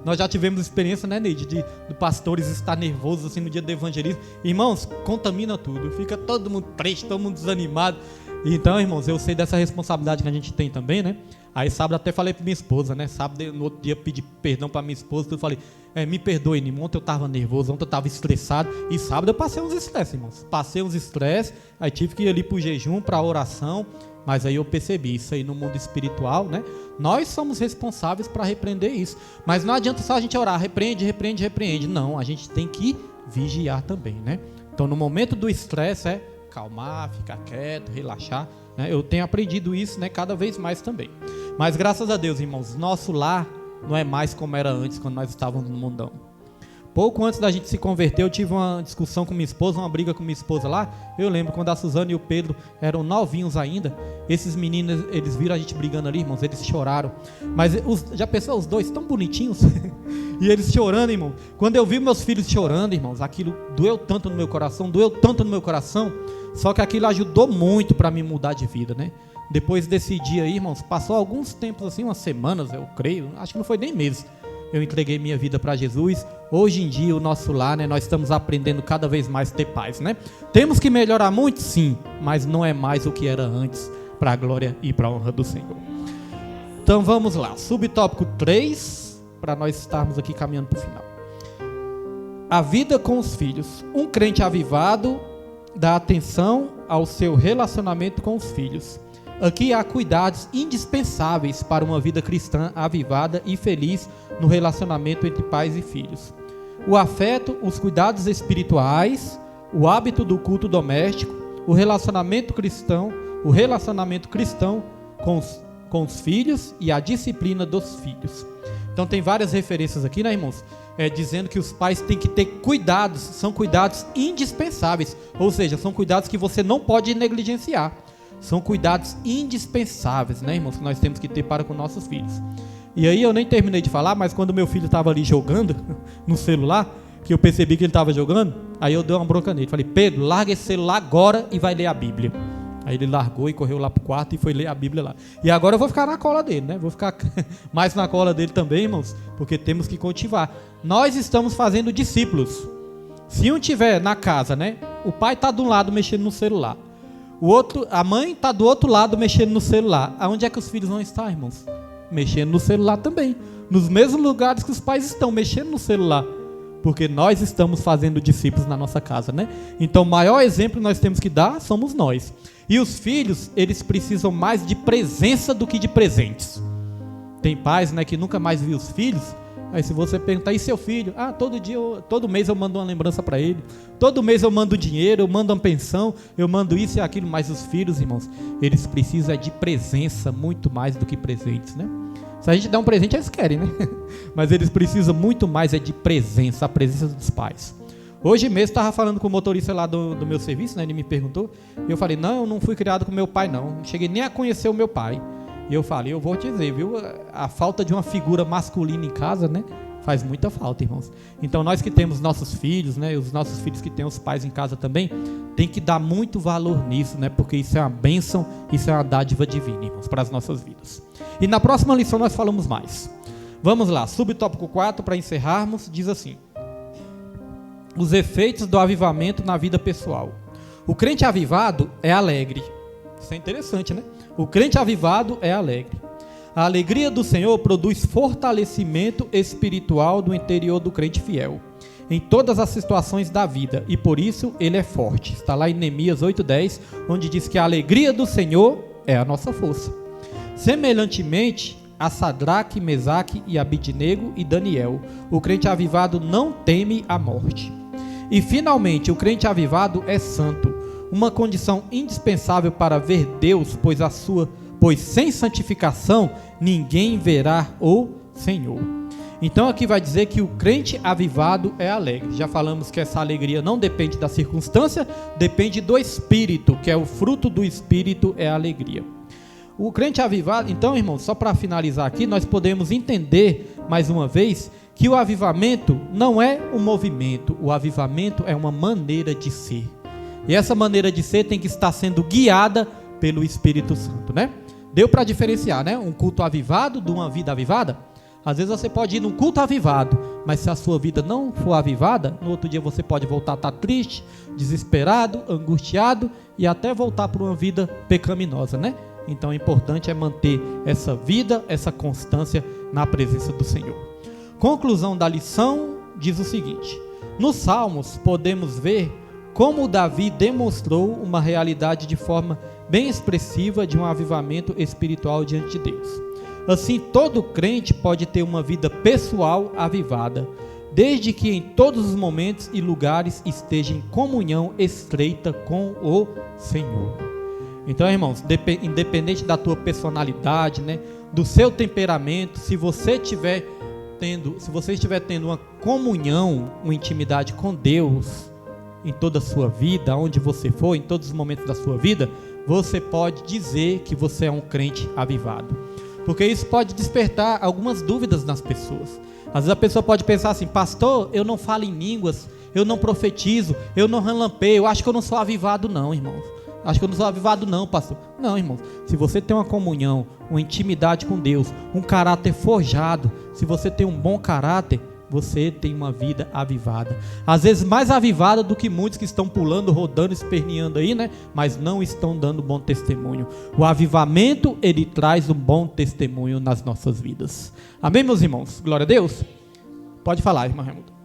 Nós já tivemos experiência, né, Neide, de pastores estar nervosos assim no dia do evangelismo. Irmãos, contamina tudo, fica todo mundo triste, todo mundo desanimado. Então, irmãos, eu sei dessa responsabilidade que a gente tem também, né? Aí sábado até falei para minha esposa, né? Sábado, no outro dia, pedi perdão para minha esposa. Eu falei, me perdoe, irmão. Ontem eu estava nervoso, ontem eu estava estressado. E sábado eu passei uns estresses, irmãos. Passei uns estresses, aí tive que ir ali para o jejum, para a oração. Mas aí eu percebi, isso aí no mundo espiritual, né? Nós somos responsáveis para repreender isso. Mas não adianta só a gente orar, repreende. Não, a gente tem que vigiar também, né? Então no momento do estresse é calmar, ficar quieto, relaxar, né? Eu tenho aprendido isso, né, cada vez mais também. Mas graças a Deus, irmãos, nosso lar não é mais como era antes, quando nós estávamos no mundão. Pouco antes da gente se converter, eu tive uma discussão com minha esposa, uma briga com minha esposa lá. Eu lembro quando a Suzana e o Pedro eram novinhos ainda. Esses meninos, eles viram a gente brigando ali, irmãos, eles choraram. Mas já pensou, os dois tão bonitinhos? E eles chorando, irmão. Quando eu vi meus filhos chorando, irmãos, aquilo doeu tanto no meu coração, só que aquilo ajudou muito para me mudar de vida, né? Depois desse dia aí, irmãos, passou alguns tempos assim, umas semanas, eu creio, acho que não foi nem meses. Eu entreguei minha vida para Jesus. Hoje em dia, o nosso lar, né, nós estamos aprendendo cada vez mais a ter paz, né? Temos que melhorar muito, sim, mas não é mais o que era antes, para a glória e para a honra do Senhor. Então vamos lá, subtópico 3, para nós estarmos aqui caminhando para o final. A vida com os filhos. Um crente avivado dá atenção ao seu relacionamento com os filhos. Aqui há cuidados indispensáveis para uma vida cristã avivada e feliz no relacionamento entre pais e filhos. O afeto, os cuidados espirituais, o hábito do culto doméstico, o relacionamento cristão com os filhos e a disciplina dos filhos. Então tem várias referências aqui, né, irmãos? Dizendo que os pais têm que ter cuidados, são cuidados indispensáveis, ou seja, são cuidados que você não pode negligenciar. São cuidados indispensáveis, né, irmãos, que nós temos que ter para com nossos filhos. E aí eu nem terminei de falar, mas quando meu filho estava ali jogando no celular, que eu percebi que ele estava jogando, aí eu dei uma bronca nele. Falei, Pedro, larga esse celular agora e vai ler a Bíblia. Aí ele largou e correu lá pro quarto e foi ler a Bíblia lá. E agora eu vou ficar na cola dele, né? Vou ficar mais na cola dele também, irmãos, porque temos que cultivar. Nós estamos fazendo discípulos. Se um tiver na casa, né? O pai está de um lado mexendo no celular. A mãe está do outro lado mexendo no celular. Aonde é que os filhos vão estar, irmãos? Mexendo no celular também. Nos mesmos lugares que os pais estão mexendo no celular. Porque nós estamos fazendo discípulos na nossa casa, né? Então o maior exemplo que nós temos que dar somos nós. E os filhos, eles precisam mais de presença do que de presentes. Tem pais, né, que nunca mais viu os filhos. Aí se você perguntar, e seu filho? Todo mês eu mando uma lembrança para ele. Todo mês eu mando dinheiro, eu mando uma pensão, eu mando isso e aquilo. Mas os filhos, irmãos, eles precisam de presença muito mais do que presentes, né? Se a gente der um presente, eles querem, né? Mas eles precisam muito mais de presença, a presença dos pais. Hoje mesmo estava falando com o motorista lá do meu serviço, né? Ele me perguntou. E eu falei, não, eu não fui criado com meu pai, não. Não cheguei nem a conhecer o meu pai. E eu falei, eu vou te dizer, viu? A falta de uma figura masculina em casa, né? Faz muita falta, irmãos. Então nós que temos nossos filhos, né? Os nossos filhos que têm os pais em casa também, tem que dar muito valor nisso, né? Porque isso é uma bênção, isso é uma dádiva divina, irmãos, para as nossas vidas. E na próxima lição nós falamos mais. Vamos lá, subtópico 4, para encerrarmos, diz assim: os efeitos do avivamento na vida pessoal. O crente avivado é alegre. Isso é interessante, né? O crente avivado é alegre. A alegria do Senhor produz fortalecimento espiritual do interior do crente fiel, em todas as situações da vida, e por isso ele é forte. Está lá em Neemias 8:10, onde diz que a alegria do Senhor é a nossa força. Semelhantemente a Sadraque, Mesaque e Abidnego e Daniel, o crente avivado não teme a morte. E finalmente, o crente avivado é santo, uma condição indispensável para ver Deus, pois sem santificação ninguém verá o Senhor. Então aqui vai dizer que o crente avivado é alegre. Já falamos que essa alegria não depende da circunstância, depende do Espírito, que é o fruto do Espírito, é a alegria. O crente avivado, então, irmãos, só para finalizar aqui, nós podemos entender mais uma vez que o avivamento não é um movimento, o avivamento é uma maneira de ser. E essa maneira de ser tem que estar sendo guiada pelo Espírito Santo, né? Deu para diferenciar, né? Um culto avivado de uma vida avivada? Às vezes você pode ir num culto avivado, mas se a sua vida não for avivada, no outro dia você pode voltar a estar triste, desesperado, angustiado e até voltar para uma vida pecaminosa, né? Então o importante é manter essa vida, essa constância na presença do Senhor. Conclusão da lição diz o seguinte: nos Salmos podemos ver como Davi demonstrou uma realidade de forma bem expressiva de um avivamento espiritual diante de Deus. Assim, todo crente pode ter uma vida pessoal avivada, desde que em todos os momentos e lugares esteja em comunhão estreita com o Senhor. Então, irmãos, independente da tua personalidade, né, do seu temperamento, se você estiver tendo uma comunhão, uma intimidade com Deus em toda a sua vida, onde você for, em todos os momentos da sua vida, você pode dizer que você é um crente avivado. Porque isso pode despertar algumas dúvidas nas pessoas. Às vezes a pessoa pode pensar assim: pastor, eu não falo em línguas, eu não profetizo, eu não relampeio, eu acho que eu não sou avivado não, irmãos. Acho que eu não sou avivado não, pastor. Não, irmãos, se você tem uma comunhão, uma intimidade com Deus, um caráter forjado, se você tem um bom caráter, você tem uma vida avivada. Às vezes mais avivada do que muitos que estão pulando, rodando, esperneando aí, né? Mas não estão dando bom testemunho. O avivamento, ele traz um bom testemunho nas nossas vidas. Amém, meus irmãos? Glória a Deus. Pode falar, irmão Raimundo.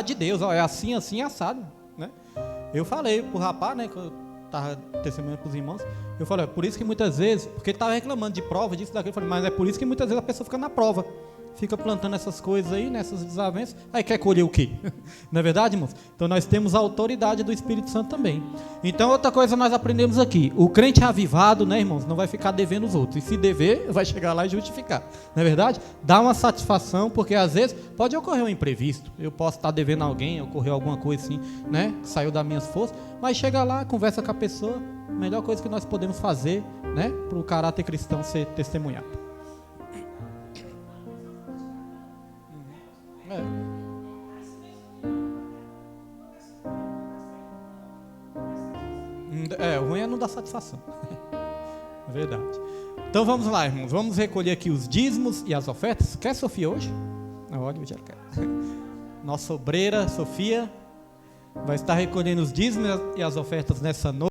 De Deus, ó, é assim, assim, assado, né? Eu falei pro rapaz, né, que eu tava testemunhando pros irmãos, eu falei, por isso que muitas vezes, porque ele tava reclamando de prova, disso, daquilo, eu falei, mas é por isso que muitas vezes a pessoa fica na prova, fica plantando essas coisas aí, nessas desavenças, aí quer colher o quê? Não é verdade, irmãos? Então nós temos a autoridade do Espírito Santo também. Então outra coisa nós aprendemos aqui, o crente avivado, né, irmãos, não vai ficar devendo os outros, e se dever, vai chegar lá e justificar, não é verdade? Dá uma satisfação, porque às vezes pode ocorrer um imprevisto, eu posso estar devendo a alguém, ocorreu alguma coisa assim, né, que saiu das minhas forças, mas chega lá, conversa com a pessoa, a melhor coisa que nós podemos fazer, né, para o caráter cristão ser testemunhado. O ruim é não dar satisfação. É verdade. Então vamos lá, irmãos. Vamos recolher aqui os dízimos e as ofertas. Quer Sofia hoje? Olha, eu já quero. Nossa obreira, Sofia, vai estar recolhendo os dízimos e as ofertas nessa noite.